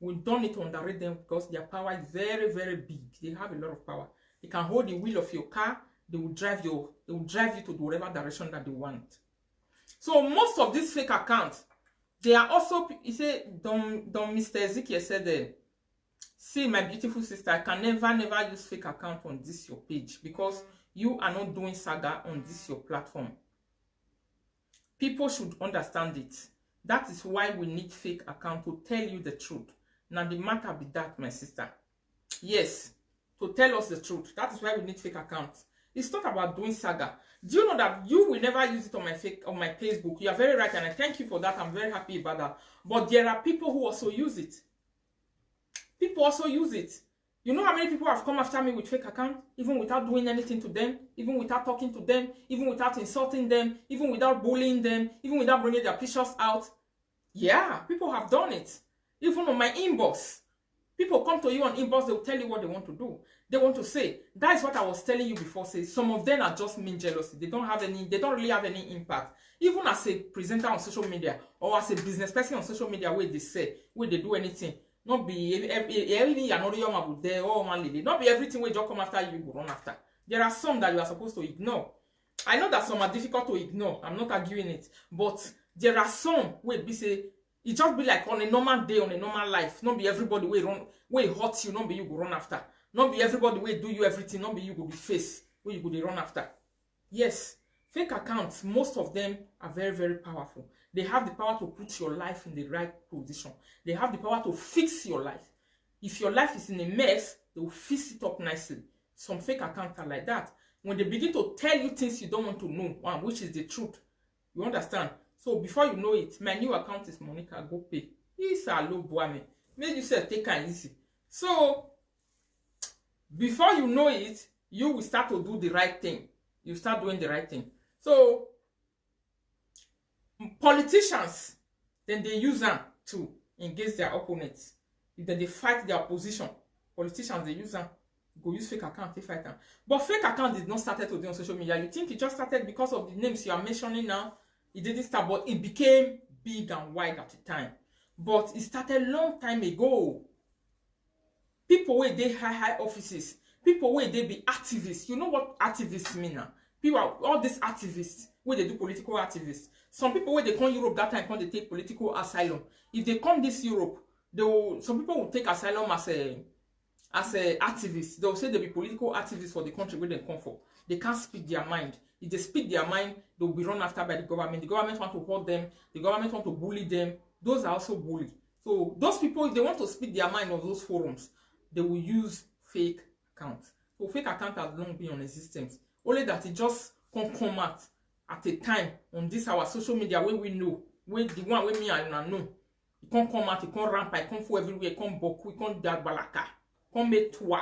We don't need to underrate them, because their power is very, very big. They have a lot of power. They can hold the wheel of your car. They will drive you to whatever direction that they want. So most of these fake accounts, they are also, you say, Mr. Ezekiel said, see, my beautiful sister, I can never use fake account on this your page, because you are not doing saga on this your platform. People should understand it. That is why we need fake account, to tell you the truth. Now the matter be that, my sister. Yes, to tell us the truth. That is why we need fake accounts. It's not about doing saga. Do you know that you will never use it on my Facebook? You are very right, and I thank you for that. I'm very happy about that. But there are people who also use it. People also use it. You know how many people have come after me with fake account, even without doing anything to them, even without talking to them, even without insulting them, even without bullying them, even without bringing their pictures out. Yeah, people have done it. Even on my inbox. People come to you on inbox, they will tell you what they want to do. They want to say. That is what I was telling you before. Say some of them are just mean jealousy. They don't really have any impact. Even as a presenter on social media, or as a business person on social media, where they say, where they do anything. Not be not be everything where you come after you go run after. There are some that you are supposed to ignore. I know that some are difficult to ignore. I'm not arguing it. But there are some where be say, it just be like on a normal day, on a normal life. Not be everybody where hurt you, not be you go run after. Not be everybody where do you everything, not be you go be face, where you go they run after. Yes, fake accounts, most of them are very, very powerful. They have the power to put your life in the right position. They have the power to fix your life. If your life is in a mess, they will fix it up nicely. Some fake accounts are like that. When they begin to tell you things you don't want to know, which is the truth, you understand? So before you know it, my new account is Monica Go Pay. It's a low boy. Make you say take it easy. So before you know it, you will start to do the right thing. You start doing the right thing. So politicians, then they use them to engage their opponents. Then they fight their opposition. Politicians, they use them. Go use fake account, they fight them. But fake account did not start today on social media. You think it just started because of the names you are mentioning now? It didn't start, but it became big and wide at the time. But it started a long time ago. People where they high offices, people where they be activists. You know what activists mean now? People, all these activists, where they do political activists. Some people where they come Europe that time, when they take political asylum. If they come this Europe, some people will take asylum as a activist. They'll say they'll be political activists for the country where they come from. They can't speak their mind. If they speak their mind, they'll be run after by the government. The government want to hurt them. The government want to bully them. Those are also bullied. So those people, if they want to speak their mind on those forums, they will use fake accounts. So fake account has long been on existence. Only that it just can't come out at a time on this our social media where we know, where the one where me and I know. It can't come out, it can't ramp, it can't fall everywhere, it can't boku, it can't dag balaka, it can't make tour.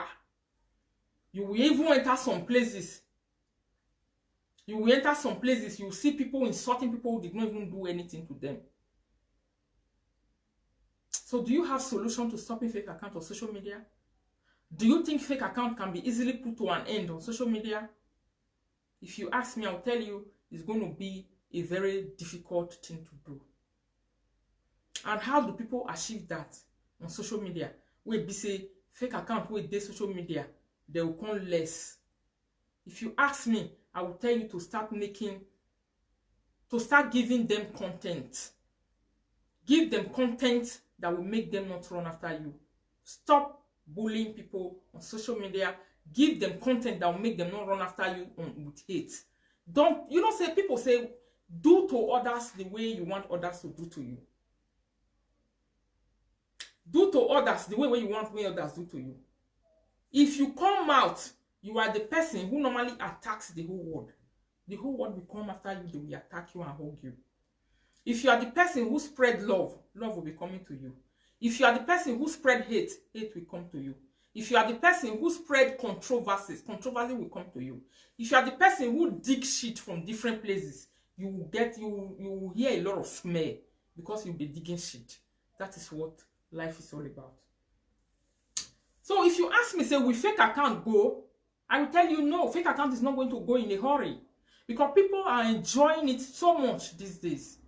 You will even enter some places. You will enter some places, you will see people insulting people who did not even do anything to them. So do you have solution to stopping fake account on social media? Do you think fake account can be easily put to an end on social media? If you ask me, I'll tell you it's going to be a very difficult thing to do. And how do people achieve that on social media? Where be say fake account where they social media, they will come less. If you ask me, I will tell you to start giving them content. Give them content that will make them not run after you. Stop bullying people on social media. Give them content that will make them not run after you with hate. Don't, you know, say people say, do to others the way you want others to do to you. Do to others the way you want others do to you. If you come out, you are the person who normally attacks the whole world. The whole world will come after you, they will attack you and hug you. If you are the person who spread love, love will be coming to you. If you are the person who spread hate, hate will come to you. If you are the person who spread controversies, controversy will come to you. If you are the person who dig shit from different places, you will hear a lot of smear because you'll be digging shit. That is what life is all about. So if you ask me, say, will fake account go? I will tell you no, fake account is not going to go in a hurry. Because people are enjoying it so much these days.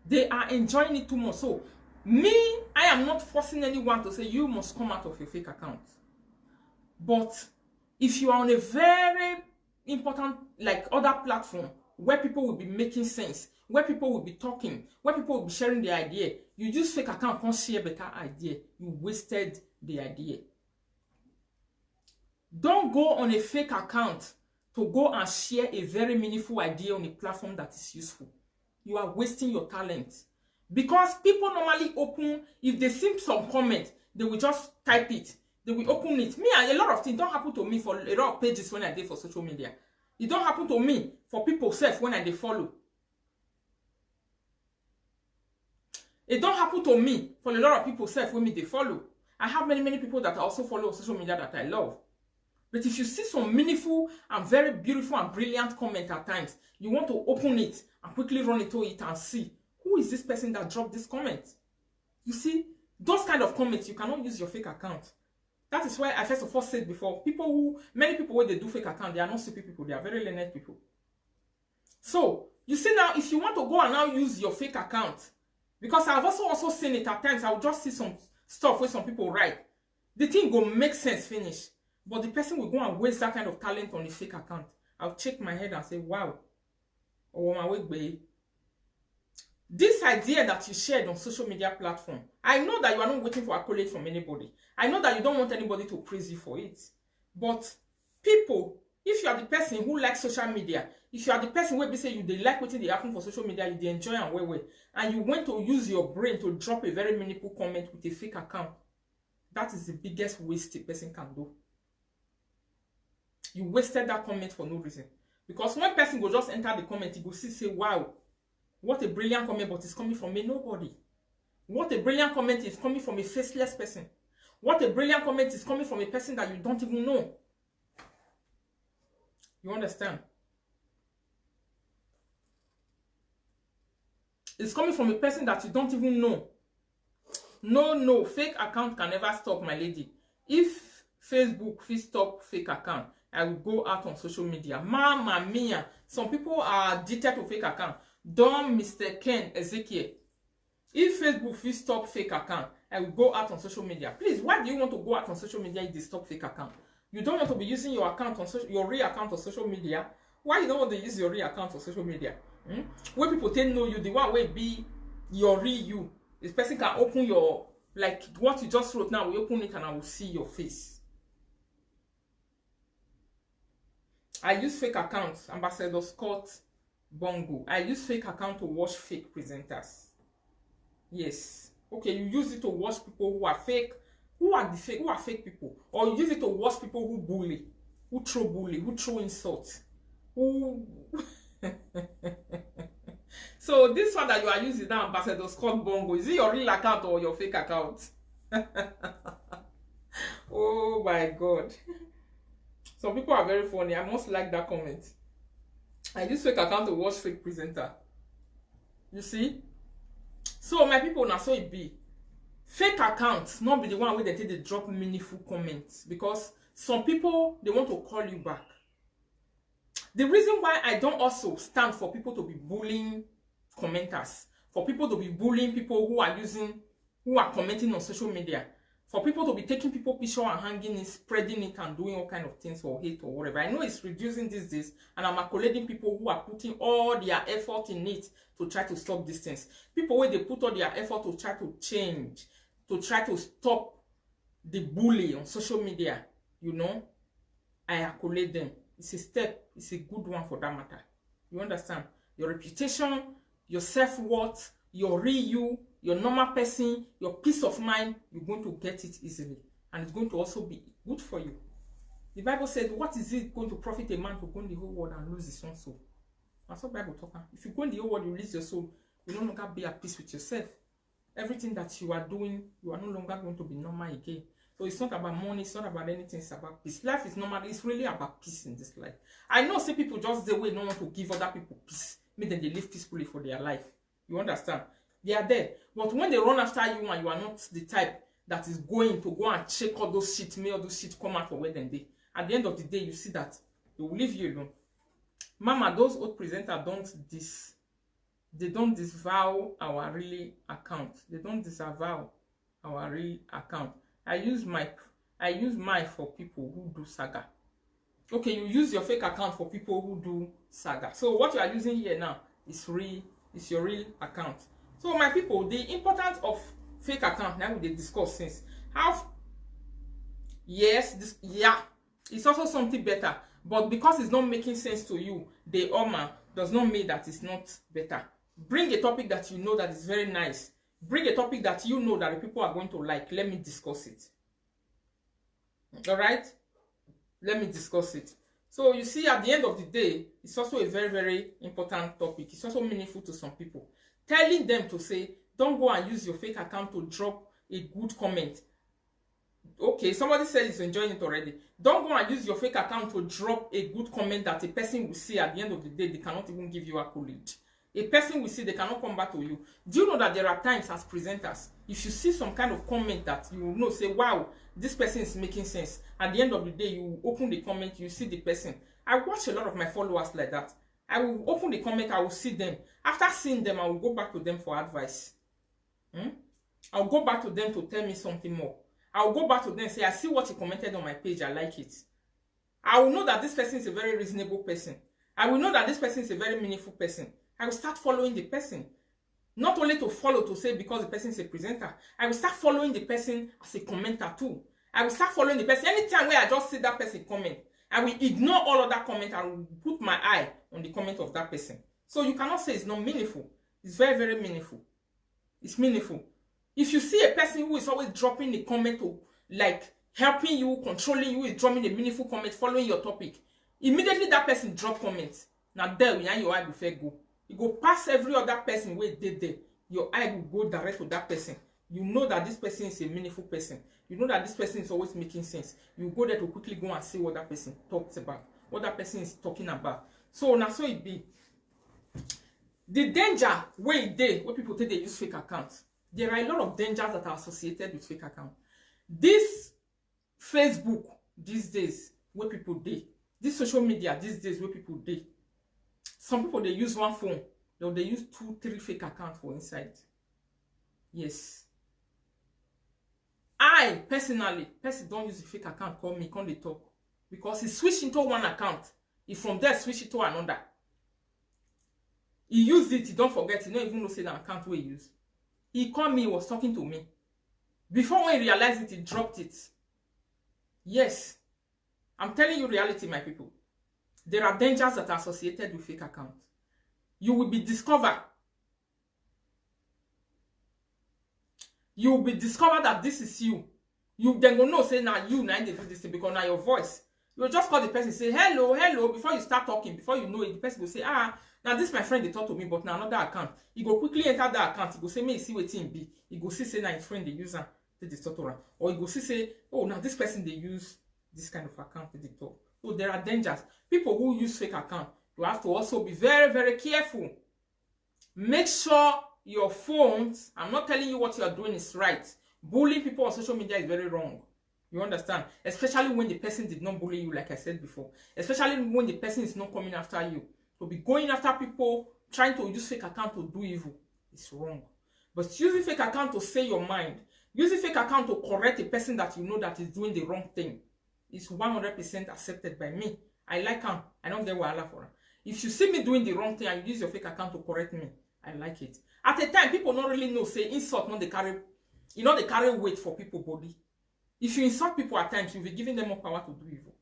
They are enjoying it too much. So, me, I am not forcing anyone to say, you must come out of your fake account. But, if you are on a very important, like other platform, where people will be making sense, where people will be talking, where people will be sharing their idea, you use fake account, can't share better idea. You wasted the idea. Don't go on a fake account to go and share a very meaningful idea on a platform that is useful. You are wasting your talent. Because people normally open, if they see some comment, they will just type it. They will open it. Me, a lot of things don't happen to me for a lot of pages when I did for social media. It don't happen to me for people self when I they follow. It don't happen to me for a lot of people self when me they follow. I have many people that I also follow on social media that I love. But if you see some meaningful and very beautiful and brilliant comment at times, you want to open it and quickly run into it and see, who is this person that dropped this comment? You see, those kind of comments, you cannot use your fake account. That is why I first of all said before, many people when they do fake account, they are not stupid people, they are very learned people. So, you see now, if you want to go and now use your fake account, because I've also seen it at times, I'll just see some stuff where some people write. The thing will make sense finish. But the person will go and waste that kind of talent on a fake account. I'll shake my head and say, wow. Oh, my way. This idea that you shared on social media platform, I know that you are not waiting for accolade from anybody. I know that you don't want anybody to praise you for it. But people, if you are the person who likes social media, if you are the person where they say they like what they happen for social media, you they enjoy and well, and you want to use your brain to drop a very meaningful comment with a fake account, that is the biggest waste a person can do. You wasted that comment for no reason. Because one person will just enter the comment, he will say, wow, what a brilliant comment, but it's coming from a nobody. What a brilliant comment is coming from a faceless person. What a brilliant comment is coming from a person that you don't even know. You understand? It's coming from a person that you don't even know. No, fake account can never stop, my lady. If Facebook will stop fake account, I will go out on social media. Mamma mia. Some people are addicted to fake account. Don Mr. Ken Ezekiel. If Facebook will stop fake account, I will go out on social media. Please, why do you want to go out on social media if they stop fake account? You don't want to be using your account on your real account on social media. Why you don't want to use your real account on social media? Where people tend know you, the one way be your real you. This person can open your, like what you just wrote now, we open it and I will see your face. I use fake accounts, Ambassador Scott Bongo. I use fake account to watch fake presenters. Yes. Okay, you use it to watch people who are fake. Who are fake people? Or you use it to watch people who bully, who throw insults, who So this one that you are using now, Ambassador Scott Bongo, is it your real account or your fake account? Oh my God. Some people are very funny. I must like that comment. I use fake account to watch fake presenter. You see? So my people, now so it be. Fake accounts not be the one where they drop meaningful comments. Because some people, they want to call you back. The reason why I don't also stand for people to be bullying commenters, for people to be bullying people who are commenting on social media, for people to be taking people picture and hanging it, spreading it and doing all kind of things for hate or whatever. I know it's reducing these days, and I'm accolading people who are putting all their effort in it to try to stop these things. People where they put all their effort to try to change, to try to stop the bully on social media, you know. I accolade them. It's a step. It's a good one for that matter. You understand? Your reputation, your self-worth, your real you, your normal person, your peace of mind, you're going to get it easily. And it's going to also be good for you. The Bible said, what is it going to profit a man to go in the whole world and lose his own soul? That's what Bible talking. If you go in the whole world, you lose your soul. You no longer be at peace with yourself. Everything that you are doing, you are no longer going to be normal again. So it's not about money, it's not about anything, it's about peace. Life is normal, it's really about peace in this life. I know say people just the way no want to give other people peace. Make them they live peacefully for their life. You understand? They are there. But when they run after you and you are not the type that is going to go and check all those shit, make all those shit come out for where them they. At the end of the day, you see that they will leave you alone. Mama, those old presenters they don't disavow our real account. They don't disavow our real account. I use mine for people who do saga. Okay, you use your fake account for people who do saga. So what you are using here now is your real account. So my people, the importance of fake account now we discuss since. It's also something better. But because it's not making sense to you, the Oma does not mean that it's not better. Bring a topic that you know that is very nice. Bring a topic that you know that the people are going to like. Let me discuss it. All right? Let me discuss it. So you see, at the end of the day, it's also a very, very important topic. It's also meaningful to some people. Telling them to say, don't go and use your fake account to drop a good comment. Okay, somebody said he's enjoying it already. Don't go and use your fake account to drop a good comment that a person will see. At the end of the day, they cannot even give you accolade. A person will see, they cannot come back to you. Do you know that there are times as presenters, if you see some kind of comment that you know, say, wow, this person is making sense. At the end of the day, you open the comment, you see the person. I watch a lot of my followers like that. I will open the comment, I will see them. After seeing them, I will go back to them for advice. I'll go back to them to tell me something more. I'll go back to them and say, I see what you commented on my page, I like it. I will know that this person is a very reasonable person. I will know that this person is a very meaningful person. I will start following the person. Not only to follow to say because the person is a presenter. I will start following the person as a commenter too. I will start following the person. Anytime where I just see that person comment, I will ignore all of that comment. I will put my eye on the comment of that person. So you cannot say it's not meaningful. It's very, very meaningful. It's meaningful. If you see a person who is always dropping a comment to like helping you, controlling you, is dropping a meaningful comment, following your topic, immediately that person drop comments. Now there we your eye will fair go. You go past every other person where they there. Your eye will go direct to that person. You know that this person is a meaningful person. You know that this person is always making sense. You go there to quickly go and see what that person talks about, what that person is talking about. So now so it be. The danger where people think they use fake accounts. There are a lot of dangers that are associated with fake accounts. This Facebook these days where people dey, this social media these days where people dey. Some people they use one phone, they use 2, 3 fake accounts for inside. Yes. I personally don't use a fake account, call me, come they talk. Because he switched into one account. He from there switch it to another. He used it, he don't forget, he don't even know say the account where he use. He called me, he was talking to me. Before when he realized it, he dropped it. Yes. I'm telling you reality, my people. There are dangers that are associated with fake accounts. You will be discovered. You will be discovered that this is you. You then go know say now you now they do this thing because now your voice. You just call the person say hello, hello before you start talking. Before you know it, the person will say now this my friend they talk to me, but now another account. He go quickly enter that account. He go say me see what team be. He go see say now his friend they use am they talk to am. Or he go see say oh now this person they use this kind of account they talk. So there are dangers. People who use fake account, you have to also be very, very careful. Make sure your phones, I'm not telling you what you are doing is right. Bullying people on social media is very wrong. You understand? Especially when the person did not bully you, like I said before. Especially when the person is not coming after you. To be going after people, trying to use fake account to do evil, is wrong. But using fake account to say your mind, using fake account to correct a person that you know that is doing the wrong thing, is 100% accepted by me. I like him. I don't get wahala for him. If you see me doing the wrong thing and you use your fake account to correct me, I like it. At a time, people don't really know, say insult, not they carry, they carry weight for people body. If you insult people at times, you'll be giving them more power to do evil.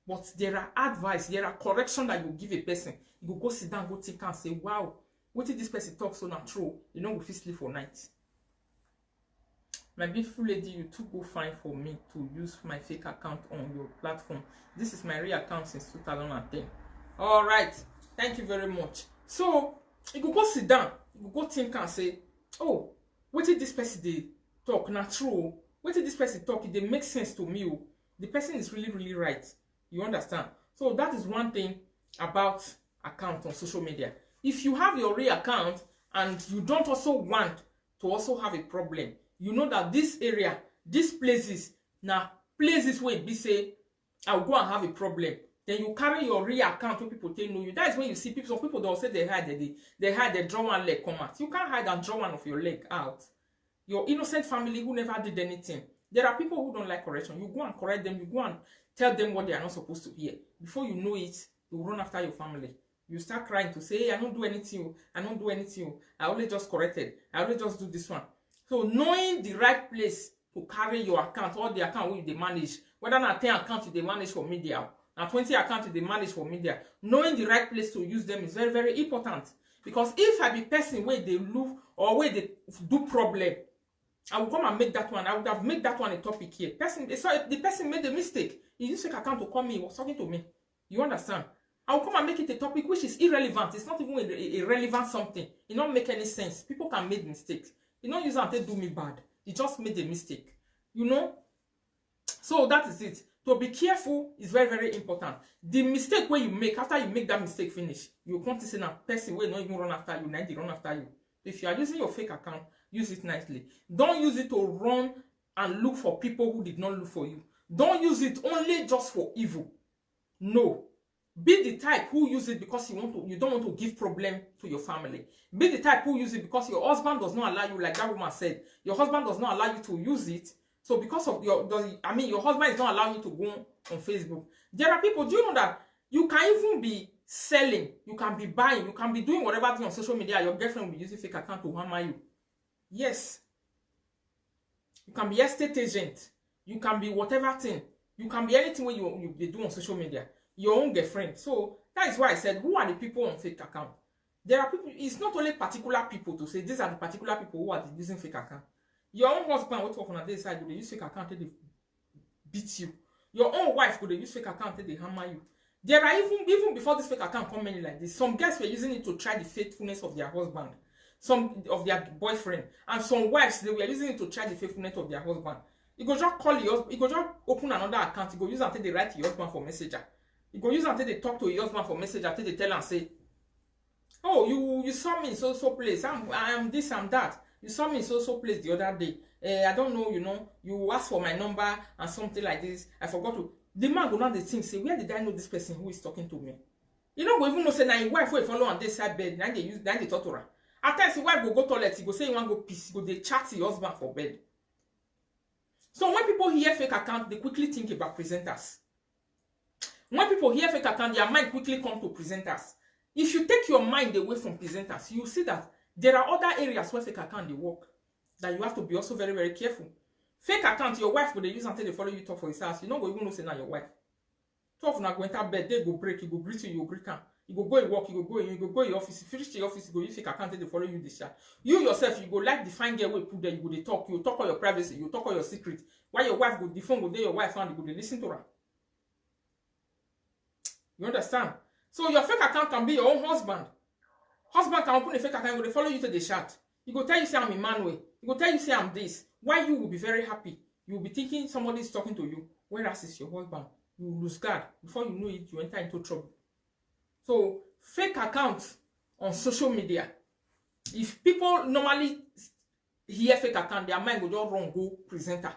But there are advice, there are correction that you give a person. You go sit down, go think and say, wow, what did this person talk so not true? You know, we fit sleep for night. My beautiful lady, you too go fine for me to use my fake account on your platform. This is my real account since 2010. All right, thank you very much. So you go sit down, you go think and say, oh, what did this person they talk not true? What did this person talk? It they make sense to me. The person is really right. You understand? So that is one thing about account on social media. If you have your real account and you don't also want to also have a problem, you know that this area, these places, now places where be say, I'll go and have a problem. Then you carry your real account where people take know you. That is when you see people. Some people don't say they hide they draw one leg come out. You can't hide and draw one of your leg out. Your innocent family who never did anything. There are people who don't like correction. You go and correct them. You go and tell them what they are not supposed to hear. Before you know it, you run after your family. You start crying to say, hey, I don't do anything. I don't do anything. I only just corrected. I only just do this one. So knowing the right place to carry your account or the account where they manage, whether not 10 accounts they manage for media, and 20 accounts they manage for media, knowing the right place to use them is very important. Because if I be person where they look or where they do problem, I will come and make that one. I would have made that one a topic here. The person made a mistake. He used fake account to call me. He was talking to me. You understand? I will come and make it a topic which is irrelevant. It's not even a relevant something. It don't make any sense. People can make mistakes. You don't use it and they do me bad. He just made a mistake. You know? So that is it. To be careful is very important. The mistake where you make, after you make that mistake finish, you come to say a person will not even run after you, now they run after you. If you are using your fake account, use it nicely. Don't use it to run and look for people who did not look for you. Don't use it only just for evil. No. Be the type who use it because you don't want to give problem to your family. Be the type who use it because your husband does not allow you, like that woman said. Your husband does not allow you to use it. So because of your husband is not allowing you to go on Facebook. There are people, do you know that you can even be selling, you can be buying, you can be doing whatever thing on social media, your girlfriend will be using fake account to hammer you. Yes. You can be estate agent. You can be whatever thing. You can be anything when you do on social media. Your own girlfriend. So that is why I said, who are the people on fake account? There are people, it's not only particular people to say these are the particular people who are using fake account. Your own husband will talk on this side, they use fake account, they beat you. Your own wife will use fake account, they hammer you. There are even before this fake account come many like this, some guys were using it to try the faithfulness of their husband, some of their boyfriend, and some wives they were using it to try the faithfulness of their husband. You go just call your husband, you go just open another account, you go use until they write to your husband for messenger. You go use until they talk to your husband for messenger, until they tell and say, oh, you saw me in so place, I'm this, I'm that. You saw me in so place the other day. I don't know, you know, you asked for my number and something like this. I forgot to. The man go down the thing, say, where did I know this person who is talking to me? You don't go even know, say, now your wife will follow on this side bed, then they talk to her. At times, the wife go toilet, he go say, you want to go piss, go they chat to your husband for bed. So when people hear fake account, they quickly think about presenters. When people hear fake account, their mind quickly come to presenters. If you take your mind away from presenters, you see that there are other areas where fake account they work that you have to be also very careful. Fake account, your wife will they use until they follow you talk for his house. You know, even know say now your wife. 12 now go enter bed, they go break, you go greet you, you go greet her. You go and work, you go in your office. You finish the office, you go use fake account, they follow you this shot. You yourself, you go like the fine girl we put there, you go they talk, you talk all your privacy, you talk all your secret. While your wife go, the phone go there, your wife and you go they listen to her. You understand? So your fake account can be your own husband. Husband can open a fake account, they follow you to the chat. He go tell you say I'm Emmanuel. He go tell you say I'm this. Why you will be very happy? You will be thinking somebody is talking to you. Whereas it's your husband. You will lose guard. Before you know it, you enter into trouble. So fake accounts on social media. If people normally hear fake account, their mind will just run go presenter.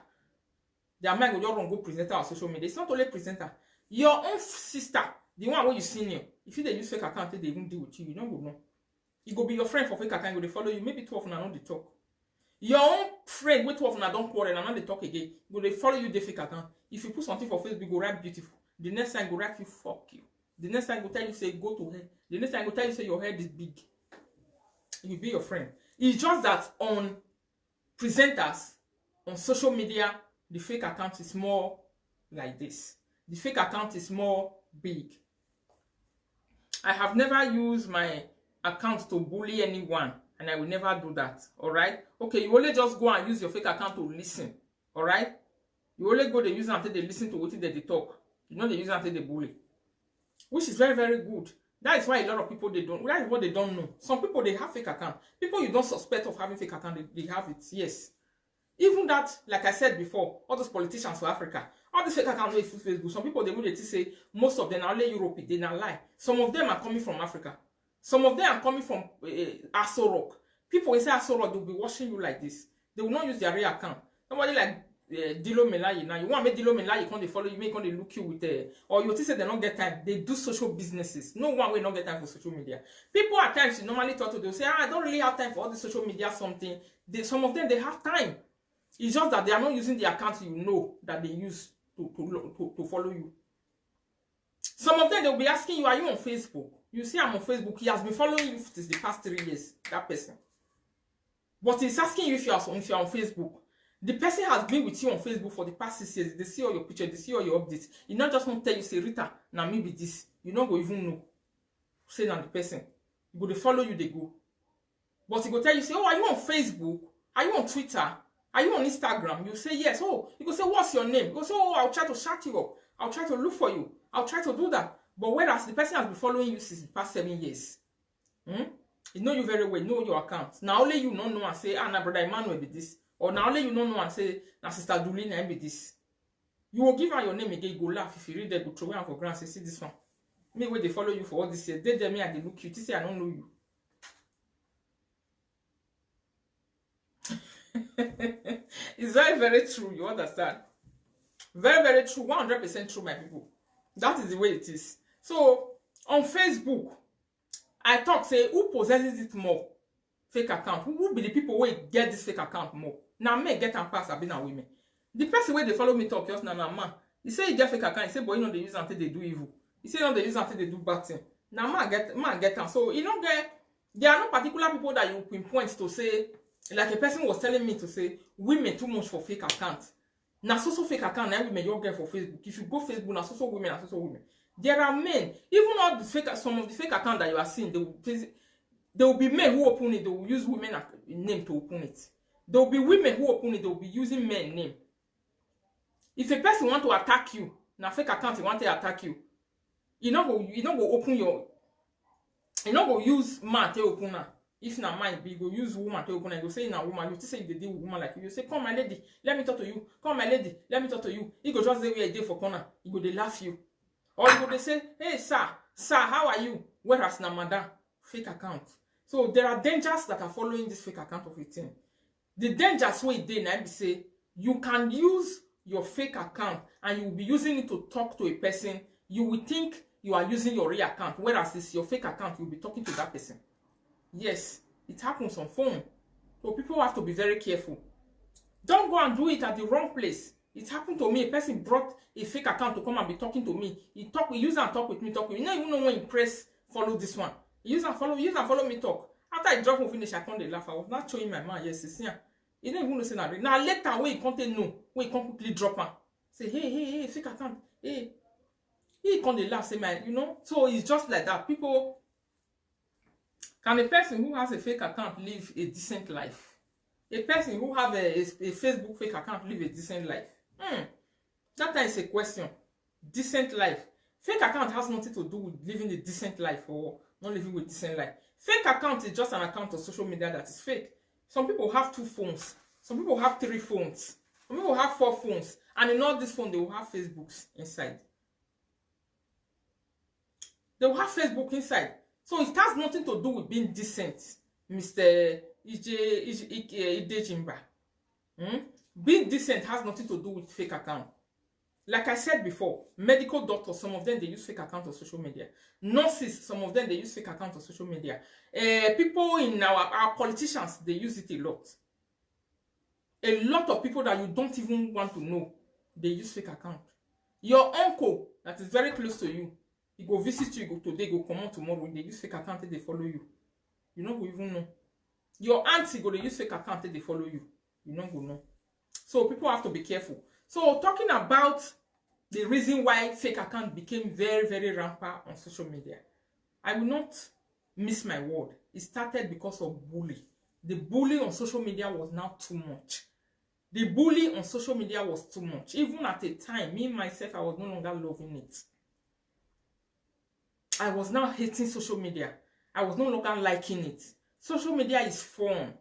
Their mind will just run go presenter on social media. It's not only presenter. Your own sister, the one where you senior, if you they use fake account, they even deal with you. You don't go know. It go be your friend for fake account, they follow you. Maybe 12 now they talk. Your own friend, wait 12 now don't quarrel and now they talk again. Go they follow you the fake account. If you put something for Facebook, go write beautiful. The next time go write you fuck you. The next time go tell you say go to hell. The next time go tell you say your head is big. It will be your friend. It's just that on presenters, on social media, the fake account is more like this. the fake account is more big. I have never used my account to bully anyone, and I will never do that. All right? Okay, you only just go and use your fake account to listen. All right? You only go to use it until they listen to what they talk. You know they use it until they bully, which is very, very good. That is why a lot of people they don't. That is what they don't know. Some people they have fake account. People you don't suspect of having fake account, they have it. Yes. Even that, like I said before, all those politicians for Africa, all these fake accounts wey full Facebook. Some people they will say most of them are only Europe. They not lie. Some of them are coming from Africa. Some of them are coming from Aso Rock. People will say Aso Rock, they'll be watching you like this. They will not use their real account. Somebody like Dilo Melaye now. You want to make Dilo Melaye come they follow you, make they look you with or you say they don't get time. They do social businesses. No one will not get time for social media. People at times you normally talk to they'll say, I don't really have time for all the social media something. Some of them they have time. It's just that they are not using the account you know that they use to follow you. Some of them they'll be asking you, are you on Facebook? You see, I'm on Facebook. He has been following you since the past 3 years. That person, but he's asking you if you're on Facebook. The person has been with you on Facebook for the past 6 years. They see all your pictures, they see all your updates. You not just want to tell you, say, Rita, now maybe this. You not go even know. Say now the person. You go to follow you, they go. But he go tell you, say, oh, are you on Facebook? Are you on Twitter? Are you on Instagram? You say yes. Oh, you go say, what's your name? You go say, oh, I'll try to shout you up. I'll try to look for you. I'll try to do that. But whereas the person has been following you since the past 7 years. He know you very well, know your account. Now only you don't know and say, now brother Emmanuel be this. Or now only you don't know and say, now sister Dulina be this. You will give her your name again, go laugh. If you read that, go throw her for granted, say, see this one. Me where they follow you for all this year. They tell me and they look you. They say I don't know you. It's very, very true. You understand? Very, very true. 100% true, my people. That is the way it is. So on Facebook, I talk say who possesses it more? Fake account. Who be the people who get this fake account more? Now me get and pass. I've been a women. The person where they follow me talk just now, man. He say he get fake account. He say boy, you know they use until they do evil. He say no they use until they do bad thing. Now man get them. So you don't get. There are no particular people that you pinpoint to say. Like a person was telling me to say, women too much for fake account. Now so fake account, now women you get for Facebook. If you go Facebook, now so women, now so women. There are men, even all the fake, some of the fake account that you are seeing, there will be men who open it, they will use women name to open it. There will be women who open it, they will be using men name. If a person want to attack you, now fake account he want to attack you, you not go open your, you not go use man to open her. If na mind be go use woman to open and go say na woman, you say if they deal with woman like you say, come my lady, let me talk to you. Come my lady, let me talk to you. He go just say where a day for corner. He go they laugh you. Or you go they say, hey sir, how are you? Whereas na madam, fake account. So there are dangers that are following this fake account of a thing. The dangers way they now be say you can use your fake account and you will be using it to talk to a person. You will think you are using your real account, whereas it's your fake account, you'll be talking to that person. Yes, it happens on phone. So people have to be very careful. Don't go and do it at the wrong place. It happened to me. A person brought a fake account to come and be talking to me. He use and talk with me, talk with me. You don't even know when you press follow this one. He use and follow me talk. After I drop and finish, I come to laugh. I was not showing my man. Yes, it's here. He didn't even know say that. Now later when he can't know, when he can't quickly drop man. Say, hey, fake account. Hey. He can't laugh, say man, you know. So it's just like that. People. Can a person who has a fake account live a decent life? A person who have a Facebook fake account live a decent life? That is a question. Decent life. Fake account has nothing to do with living a decent life or not living with decent life. Fake account is just an account of social media that is fake. Some people have 2 phones. Some people have 3 phones. Some people have 4 phones. And in all these phones, they will have Facebooks inside. They will have Facebook inside. So it has nothing to do with being decent, Mr. Idejimba. Being decent has nothing to do with fake account. Like I said before, medical doctors, some of them, they use fake account on social media. Nurses, some of them, they use fake account on social media. People in our politicians, they use it a lot. A lot of people that you don't even want to know, they use fake account. Your uncle that is very close to you, he go visit you, go today, go come on tomorrow. They use fake account, they follow you. You don't even know. Your auntie go they use fake account, they follow you. You don't go know. So people have to be careful. So talking about the reason why fake account became very, very rampant on social media. I will not miss my word. It started because of bully. The bully on social media was now too much. The bully on social media was too much. Even at a time, me, myself, I was no longer loving it. I was now hating social media. I was no longer liking it. Social media is fun.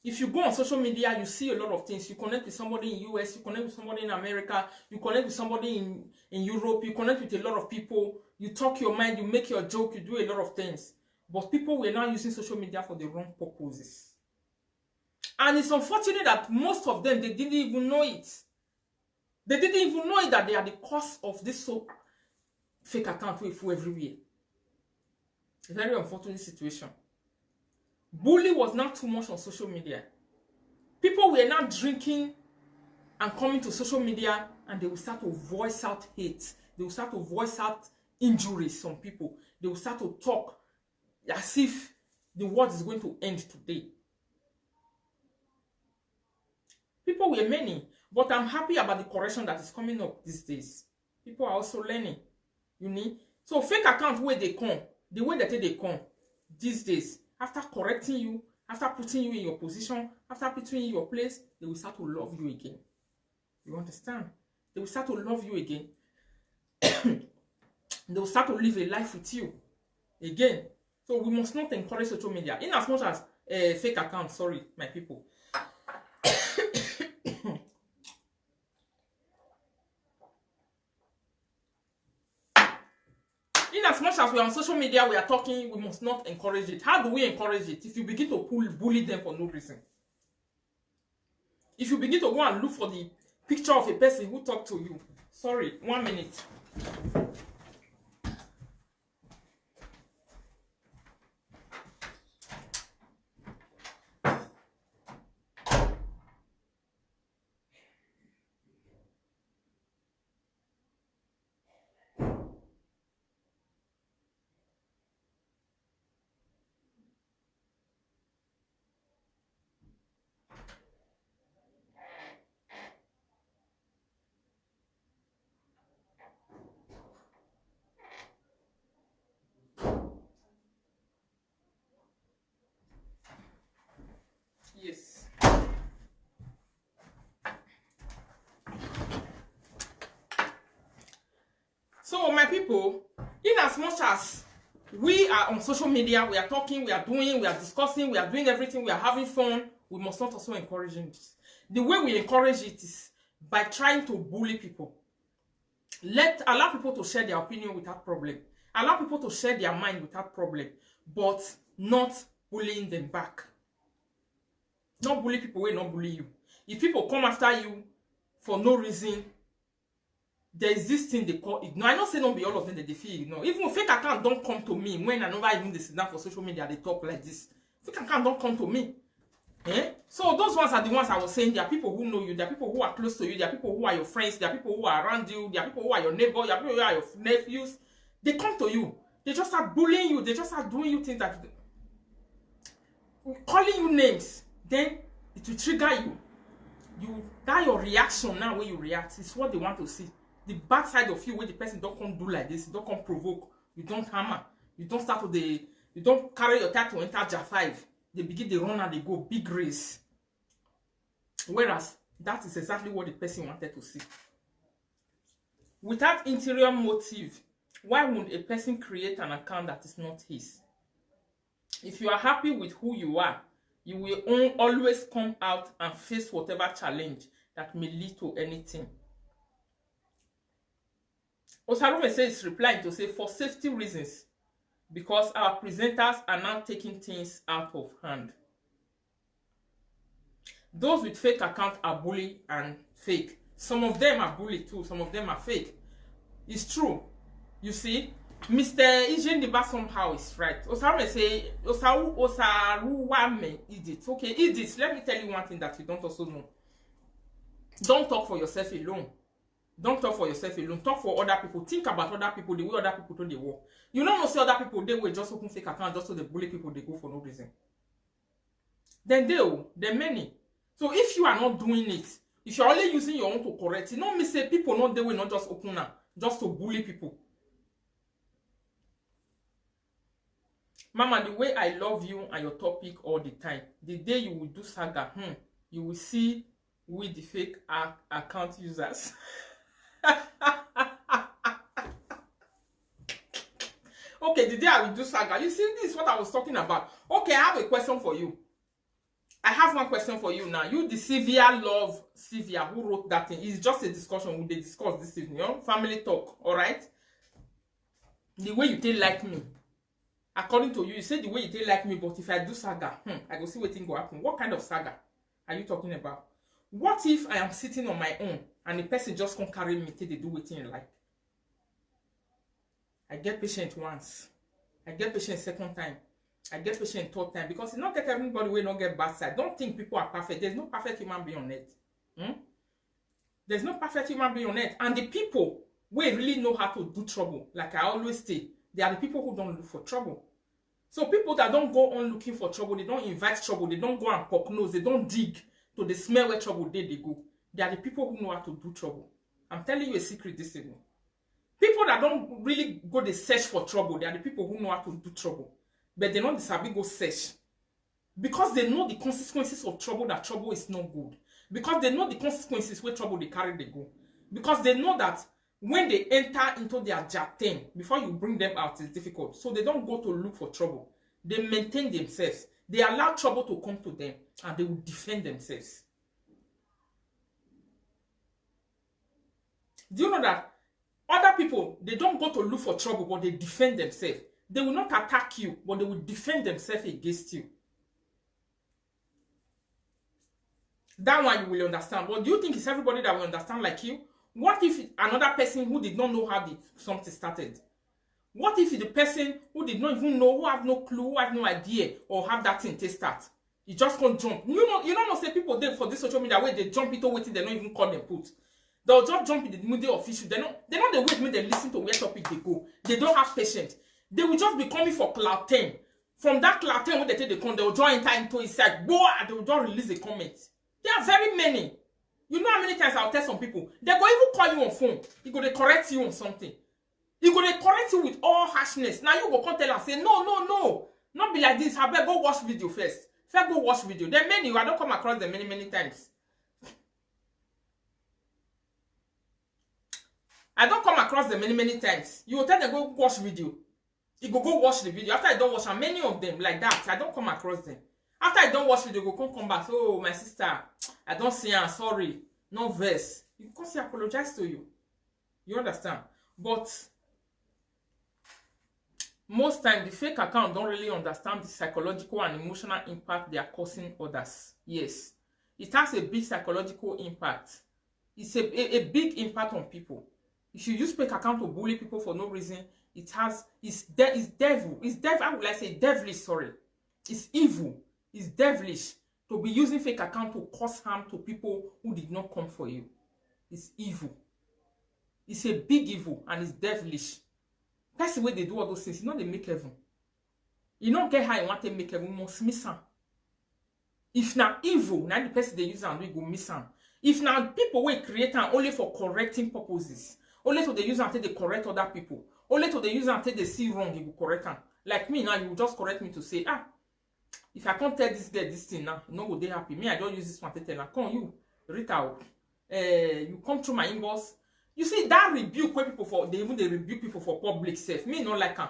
If you go on social media, you see a lot of things. You connect with somebody in US, you connect with somebody in America, you connect with somebody in Europe, you connect with a lot of people, you talk your mind, you make your joke, you do a lot of things. But people were now using social media for the wrong purposes. And it's unfortunate that most of them, they didn't even know it. They didn't even know it that they are the cause of this so fake account with everywhere. A very unfortunate situation. Bully was not too much on social media. People were now drinking and coming to social media, and they will start to voice out hate. They will start to voice out injuries on people. They will start to talk as if the world is going to end today. People were many, but I'm happy about the correction that is coming up these days. People are also learning. You need so fake account where they come, the way that they come these days, after correcting you, after putting you in your position, after putting you in your place, they will start to love you again. You understand? They will start to love you again. They will start to live a life with you again. So we must not encourage social media in as much as fake accounts. Sorry, my people. As much as we are on social media, we are talking, we must not encourage it. How do we encourage it? If you begin to bully them for no reason. If you begin to go and look for the picture of a person who talked to you. Sorry, 1 minute. Yes. So, my people, in as much as we are on social media, we are talking, we are doing, we are discussing, we are doing everything, we are having fun, we must not also encourage it. The way we encourage it is by trying to bully people. Allow people to share their opinion without problem. Allow people to share their mind without problem, but not bullying them back. Not bully people will not bully you. If people come after you for no reason, there is this thing they call ignore. I don't say don't be all of them that they feel ignore. Even fake account don't come to me when I never even sit down for social media, they talk like this. Fake account don't come to me. So those ones are the ones I was saying. There are people who know you, there are people who are close to you, there are people who are your friends, there are people who are around you, there are people who are your neighbor, there are people who are your nephews. They come to you. They just start bullying you. They just start doing you things that calling you names. Then it will trigger you. That your reaction now when you react is what they want to see. The bad side of you when the person don't come do like this, you don't come provoke, you don't hammer, you don't start to you don't carry your tag to enter Jar 5. They begin the run and they go big race. Whereas that is exactly what the person wanted to see. Without interior motive, why would a person create an account that is not his? If you are happy with who you are, you will always come out and face whatever challenge that may lead to anything. Osarume says replying to say for safety reasons, because our presenters are now taking things out of hand. Those with fake accounts are bully and fake. Some of them are bully too, some of them are fake. It's true. You see, Mr. Ijendiba somehow is right. Osarume say, Osaruwame Edith. Okay, Edith, let me tell you one thing that you don't also know. Don't talk for yourself alone. Don't talk for yourself alone. Talk for other people. Think about other people, the way other people do they work. You don't know, see other people, they will just open fake account just so they bully people, they go for no reason. Then they're many. So if you are not doing it, If you're only using your own to correct, you know me say people not they will not just open now, just to bully people. Mama, the way I love you and your topic all the time, the day you will do saga, you will see with the fake account users. Okay, the day I will do saga, you see, this is what I was talking about. Okay, I have a question for you. I have one question for you now. You, the Sylvia Love Sylvia, who wrote that thing, it's just a discussion. We discuss this evening, family talk, all right? The way you take like me, according to you, you say the way you take like me, but if I do saga, I go see what thing go happen. What kind of saga are you talking about? What if I am sitting on my own and the person just can't carry me till they do what you like? I get patient once. I get patient second time. I get patient third time. Because it's not get everybody will not get bad side. Don't think people are perfect. There's no perfect human being on earth. There's no perfect human being on earth. And the people who really know how to do trouble, like I always say, they are the people who don't look for trouble. So people that don't go on looking for trouble, they don't invite trouble, they don't go and poke nose, they don't dig to the smell where trouble they go. They are the people who know how to do trouble. I'm telling you a secret this evening. People that don't really go to search for trouble, they are the people who know how to do trouble. But they don't decide to go search. Because they know the consequences of trouble, that trouble is not good. Because they know the consequences where trouble they carry, they go. Because they know that when they enter into their jatin, before you bring them out, it's difficult. So they don't go to look for trouble. They maintain themselves. They allow trouble to come to them, and they will defend themselves. Do you know that other people, they don't go to look for trouble, but they defend themselves? They will not attack you, but they will defend themselves against you. That one you will understand. But do you think it's everybody that will understand like you? What if another person who did not know how something started? What if the person who did not even know, who have no clue, who have no idea, or have that thing to start? You just can't jump. You don't say people there for this social media where they jump into waiting, they don't even call them put. They'll just jump in the middle of issue. They're not the wait when they listen to where topic they go. They don't have patience. They will just be coming for cloud 10. From that cloud 10, when they take the comment, they will join enter into his side. Go and they will just release a comment. There are very many. You know how many times I'll tell some people, they go even call you on phone. He go to correct you on something. He go to correct you with all harshness. Now you go come tell and say, no. Not be like this. I better go watch video first. First go watch video. There are many. I don't come across them many times. I don't come across them many times. You will tell them go watch video. You go watch the video. After I don't watch, and many of them like that, I don't come across them. After I don't watch video, go come back. Oh, my sister, I don't see her. Sorry, no verse. You can say apologize to you. You understand? But most time, the fake account don't really understand the psychological and emotional impact they are causing others. Yes, it has a big psychological impact. It's a big impact on people. If you use fake account to bully people for no reason, it's devil. How would I say devilish? Sorry, it's evil. It's devilish to be using fake account to cause harm to people who did not come for you. It's evil. It's a big evil and it's devilish. That's the way they do all those things. You know they make heaven. You don't get how you want to make heaven, you must miss them. If now evil, now the person they use and we go miss them. If now people will create them only for correcting purposes, only to they use until they correct other people, only to they use until they see wrong, you will correct them. Like me now, you will just correct me to say, if I can't tell this girl this thing now, no go they happy. Me, I don't use this one to tell her. Come you, Rita, you come through my inbox. You see that rebuke where people they rebuke people for public self. Me not like her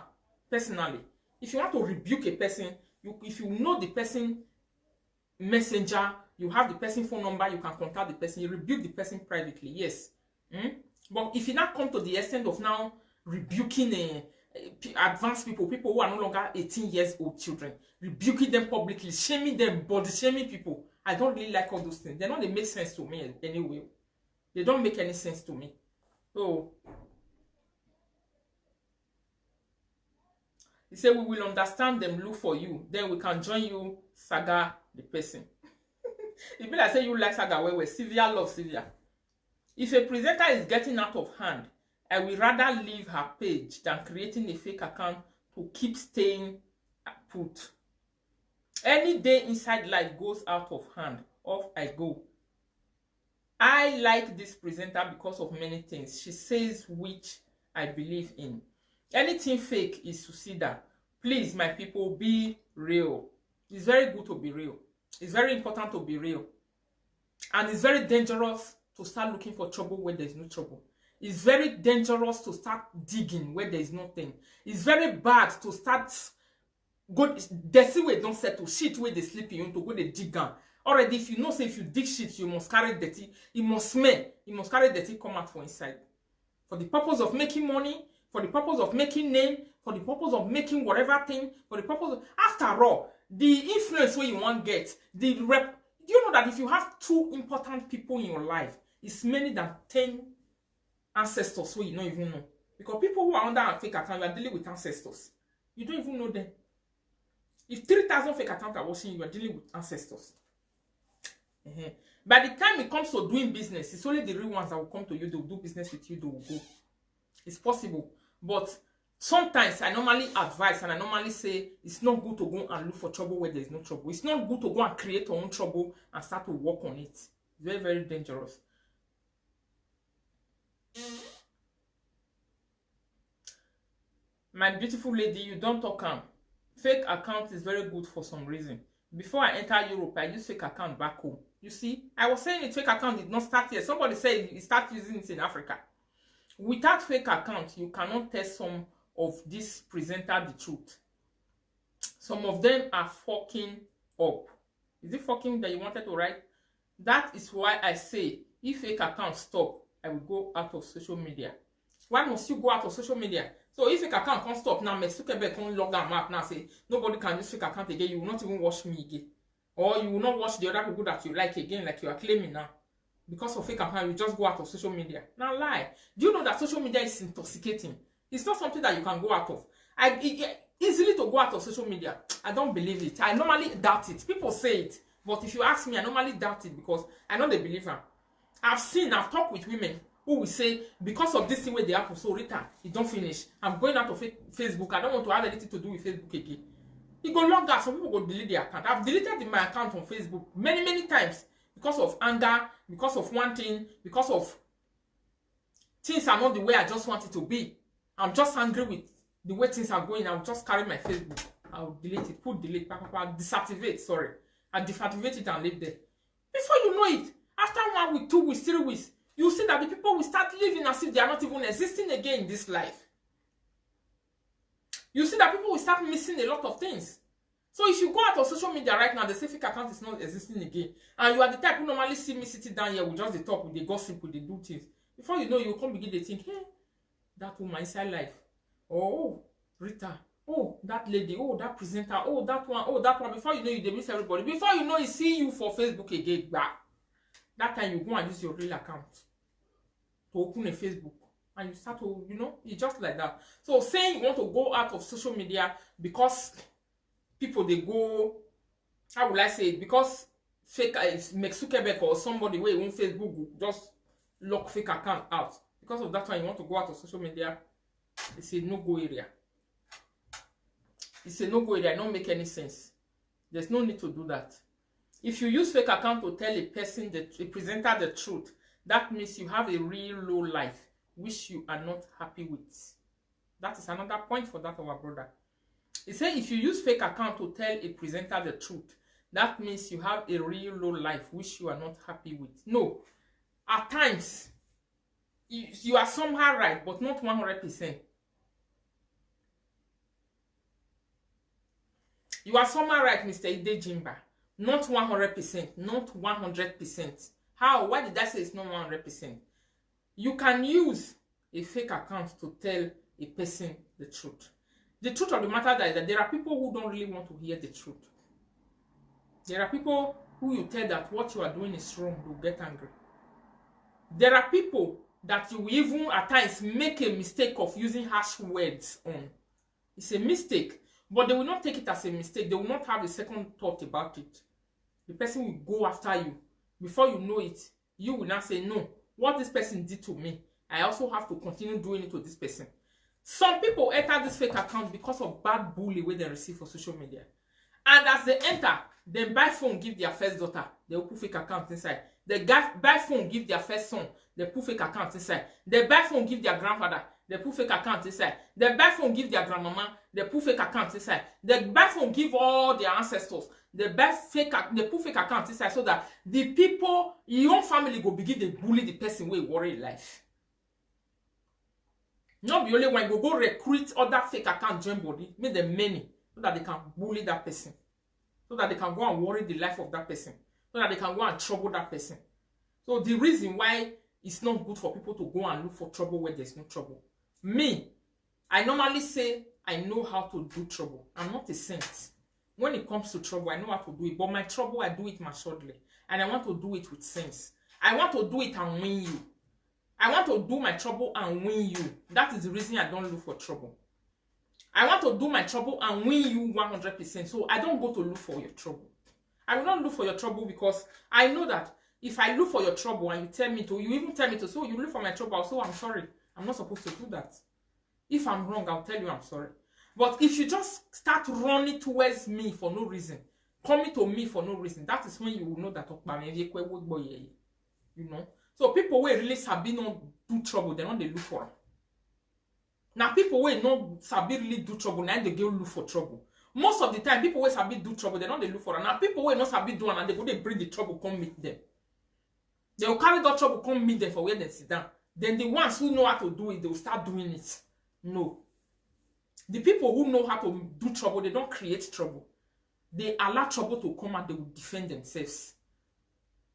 personally. If you want to rebuke a person, if you know the person messenger, you have the person phone number, you can contact the person. You rebuke the person privately, yes. But if you not come to the extent of now rebuking advanced people who are no longer 18 years old children, rebuking them publicly, shaming them, body shaming people, I don't really like all those things. They don't make sense to me anyway. They don't make any sense to me. So he said we will understand them, look for you, then we can join you, saga the person. It be like say you like saga where Sylvia loves Sylvia. If a presenter is getting out of hand, I will rather leave her page than creating a fake account to keep staying put. Any day inside life goes out of hand, off I go. I like this presenter because of many things she says, which I believe in. Anything fake is suicidal. Please, my people, be real. It's very good to be real. It's very important to be real. And it's very dangerous to start looking for trouble where there's no trouble. It's very dangerous to start digging where there's nothing. It's very bad to start go dirty way don't settle, shit where they sleep in to go they dig down. Already, if you know, say if you dig shit, you must carry dirty. It must smell. You must carry dirty come out for inside. For the purpose of making money, for the purpose of making name, for the purpose of making whatever thing, for the purpose of, after all, the influence where you want get, the rep. Do you know that if you have 2 important people in your life, it's many than 10 ancestors where you don't even know? Because people who are under a fake account, you are dealing with ancestors. You don't even know them. If 3,000 fake accounts are watching you, are dealing with ancestors. By the time it comes to doing business, it's only the real ones that will come to you, they will do business with you, they will go. It's possible. But sometimes I normally advise and I normally say it's not good to go and look for trouble where there's no trouble. It's not good to go and create your own trouble and start to work on it. It's very, very dangerous. My beautiful lady, you don't talk am. Fake account is very good for some reason. Before I enter Europe, I used fake account back home. You see, I was saying it, fake account did not start here. Somebody said you start using it in Africa. Without fake account, you cannot tell some of this presenter the truth. Some of them are fucking up. Is it fucking that you wanted to write? That is why I say, if fake account stop, I will go out of social media. Why must you go out of social media? So if fake account can't stop now, Mark Zuckerberg can't log down map now, say nobody can use fake account again, you will not even watch me again. Or you will not watch the other people that you like again, like you are claiming now. Because of fake account, you just go out of social media. Now lie. Do you know that social media is intoxicating? It's not something that you can go out of. Easily to go out of social media. I don't believe it. I normally doubt it. People say it. But if you ask me, I normally doubt it because I know they believe her. I've talked with women who will say, because of this thing where they happen, so Rita, it don't finish. I'm going out of Facebook. I don't want to have anything to do with Facebook again. You go log out. Some people go delete their account. I've deleted my account on Facebook many, many times because of anger, because of one thing, because of things are not the way I just want it to be. I'm just angry with the way things are going. I'll just carry my Facebook. I'll delete it, put delete, deactivate, sorry. I'll deactivate it and leave there. Before you know it, after 1 week, 2 weeks, 3 weeks, you see that the people will start living as if they are not even existing again in this life. You see that people will start missing a lot of things. So if you go out of social media right now, the fake account is not existing again, and you are the type who normally see me sitting down here with just the talk, with the gossip, with the do things. Before you know, you come begin to think, hey, that woman inside life. Oh, Rita. Oh, that lady. Oh, that presenter. Oh, that one. Oh, that one. Before you know, you miss everybody. Before you know, you see you for Facebook again. That time you go and use your real account to open a Facebook. And you start to, it's just like that. So saying you want to go out of social media because people, they go, how will I say it? Because fake, Mark Zuckerberg or somebody where you want Facebook will just lock fake account out. Because of that one, you want to go out of social media, it's a no-go area. It's a no-go area. It don't make any sense. There's no need to do that. If you use fake account to tell a person, a presenter, the truth, that means you have a real low life, which you are not happy with. That is another point for that our brother. He said if you use fake account to tell a presenter the truth, that means you have a real low life, which you are not happy with. No. At times, you are somehow right, but not 100%. You are somehow right, Mr. Ide Jimba. Not 100%. Not 100%. How? Why did I say it's not 100%? You can use a fake account to tell a person the truth. The truth of the matter is that there are people who don't really want to hear the truth. There are people who you tell that what you are doing is wrong, will get angry. There are people that you will even at times make a mistake of using harsh words on. It's a mistake, but they will not take it as a mistake. They will not have a second thought about it. The person will go after you. Before you know it, you will not say, no, what this person did to me, I also have to continue doing it to this person. Some people enter this fake account because of bad bully where they receive for social media. And as they enter, they buy phone, give their first daughter. They will put fake account inside. They buy phone, give their first son, they put fake account inside. They buy phone, give their grandfather, they put fake account inside. They buy phone, give their grandmama, they put fake account inside. They buy phone, give all their ancestors. They put fake account inside so that the people, your own family go begin to bully the person where worry life. Not be only when you go recruit other fake account join body, make them many so that they can bully that person. So that they can go and worry the life of that person. So that they can go and trouble that person. So the reason why it's not good for people to go and look for trouble where there's no trouble. Me, I normally say I know how to do trouble. I'm not a saint. When it comes to trouble, I know how to do it. But my trouble, I do it maturedly. And I want to do it with sense. I want to do it and win you. I want to do my trouble and win you. That is the reason I don't look for trouble. I want to do my trouble and win you 100%. So I don't go to look for your trouble. I will not look for your trouble because I know that if I look for your trouble and you tell me to, you even tell me to, so you look for my trouble, so I'm sorry. I'm not supposed to do that. If I'm wrong, I'll tell you I'm sorry. But if you just start running towards me for no reason, coming to me for no reason, that is when you will know that you know. So people will really sabi not do trouble, they don't they look for them. Now people will not sabi really do trouble, now they go look for trouble. Most of the time, people will sabi do trouble, they don't they look for them. Now people will not sabi do and they go they bring the trouble, come meet them. They will carry that trouble, come meet them for where they sit down. Then the ones who know how to do it, they will start doing it. No. The people who know how to do trouble, they don't create trouble. They allow trouble to come and they will defend themselves.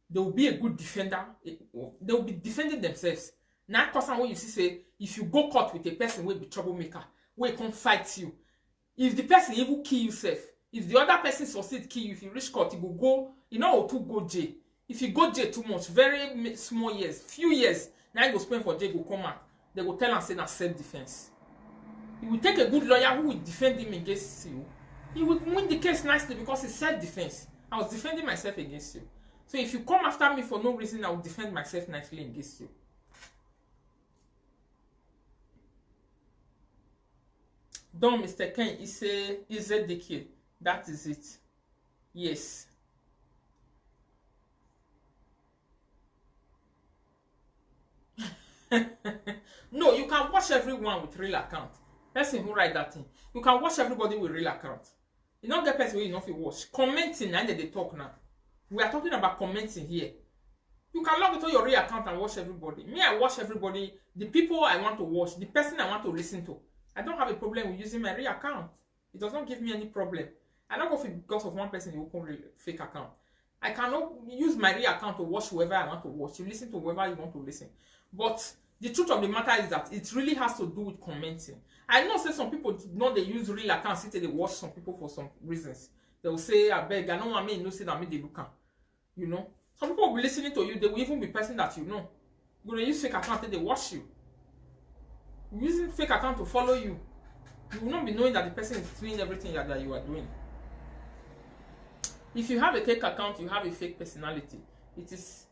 They will be a good defender. They will be defending themselves. Now, person when you see say, if you go caught with a person will be troublemaker, where come fight you. If the person even kill yourself, if the other person succeed kill you, if you reach court, you will go, you know, to go jail. If you go jail too much, very small years, few years, now you go spend for jail, go come out. They will tell and say that's self-defense. You will take a good lawyer who will defend him against you. He will win the case nicely because it's self-defense. I was defending myself against you. So if you come after me for no reason, I will defend myself nicely against you. Don Mr. Ken is a decade. That is it. Yes. No, you can watch everyone with real account. Person who write that thing. You can watch everybody with real account. You don't get person where you know if you watch. Commenting and they talk now. We are talking about commenting here. You can log into your real account and watch everybody. Me, I watch everybody. The people I want to watch. The person I want to listen to. I don't have a problem with using my real account. It does not give me any problem. I don't go because of one person you open fake account. I cannot use my real account to watch whoever I want to watch. You listen to whoever you want to listen. But the truth of the matter is that it really has to do with commenting. I know say some people know they use real accounts until they watch some people for some reasons. They will say, I beg, I know what I mean, no say that me they look at. You know? Some people will be listening to you, they will even be person that you know. You're gonna use fake account and they watch you. You're using fake account to follow you. You will not be knowing that the person is doing everything that you are doing. If you have a fake account, you have a fake personality. It is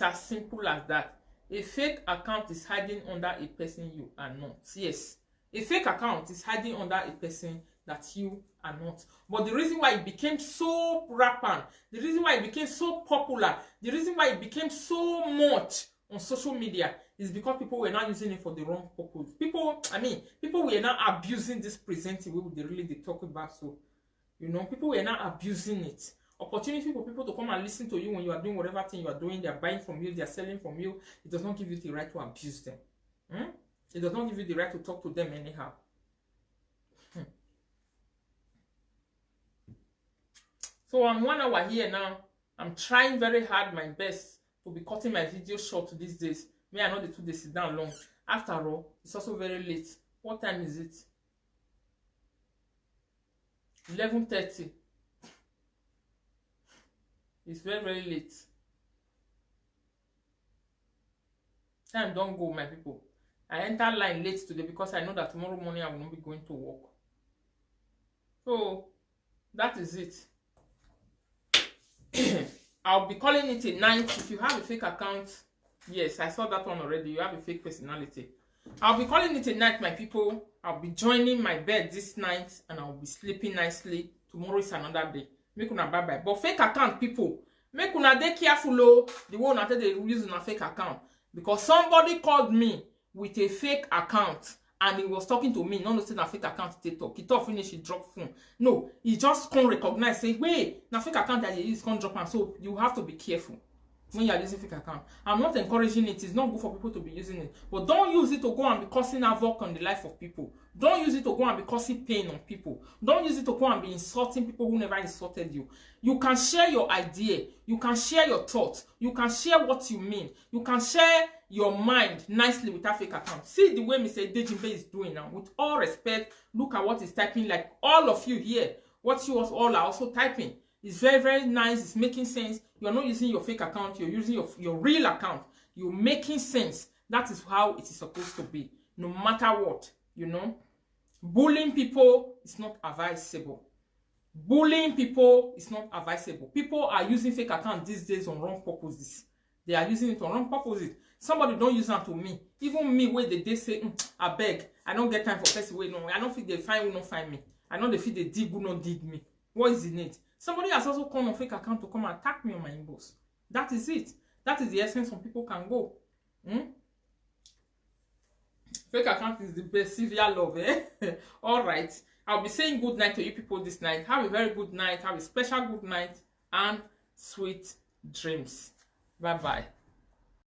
as simple as that. A fake account is hiding under a person you are not. Yes. A fake account is hiding under a person that you are not. But the reason why it became so rampant, the reason why it became so popular, the reason why it became so much on social media is because people were not using it for the wrong purpose. People were not abusing this presenting way they talk about. So, you know, people were not abusing it. Opportunity for people to come and listen to you when you are doing whatever thing you are doing. They are buying from you, they are selling from you. It does not give you the right to abuse them. It does not give you the right to talk to them anyhow. So I'm 1 hour here now. I'm trying very hard my best to be cutting my video short these days. Me, I know the 2 days sit down long. After all, it's also very late. What time is it? 11:30. It's very, very late. Time don't go, my people. I enter line late today because I know that tomorrow morning I will not be going to work. So, that is it. I'll be calling it a night. If you have a fake account, yes, I saw that one already. You have a fake personality. I'll be calling it a night, my people. I'll be joining my bed this night and I'll be sleeping nicely. Tomorrow is another day. Make una bye-bye. But fake account, people, Make una dey careful o, the one una take dey use una fake account, because somebody called me with a fake account and he was talking to me. No, no, say na fake account he talk. He talk finish, he drop phone. No, he just can't recognize. Say, wait, na fake account that you use can't drop, and so you have to be careful when you are using fake account. I'm not encouraging it. It's not good for people to be using it, but don't use it to go and be causing havoc on the life of people. Don't use it to go and be causing pain on people. Don't use it to go and be insulting people who never insulted you. You can share your idea. You can share your thoughts. You can share what you mean. You can share your mind nicely with that fake account. See the way Mr. Dejimbe is doing now. With all respect, look at what he's typing. Like all of you here, what you all are also typing. It's very, very nice. It's making sense. You're not using your fake account. You're using your real account. You're making sense. That is how it is supposed to be. No matter what, you know. Bullying people is not advisable. Bullying people is not advisable. People are using fake account these days on wrong purposes. They are using it on wrong purposes. Somebody don't use that to me. Even me, where they say, I beg, I don't get time for person. Wait, no, I don't think they find will not find me. I know they feel they dig will not dig me. What is in it? Somebody has also come on fake account to come and attack me on my inbox. That is it. That is the essence some people can go. Fake account is the best. Severe love, eh? All right. I'll be saying good night to you people this night. Have a very good night. Have a special good night and sweet dreams. Bye-bye.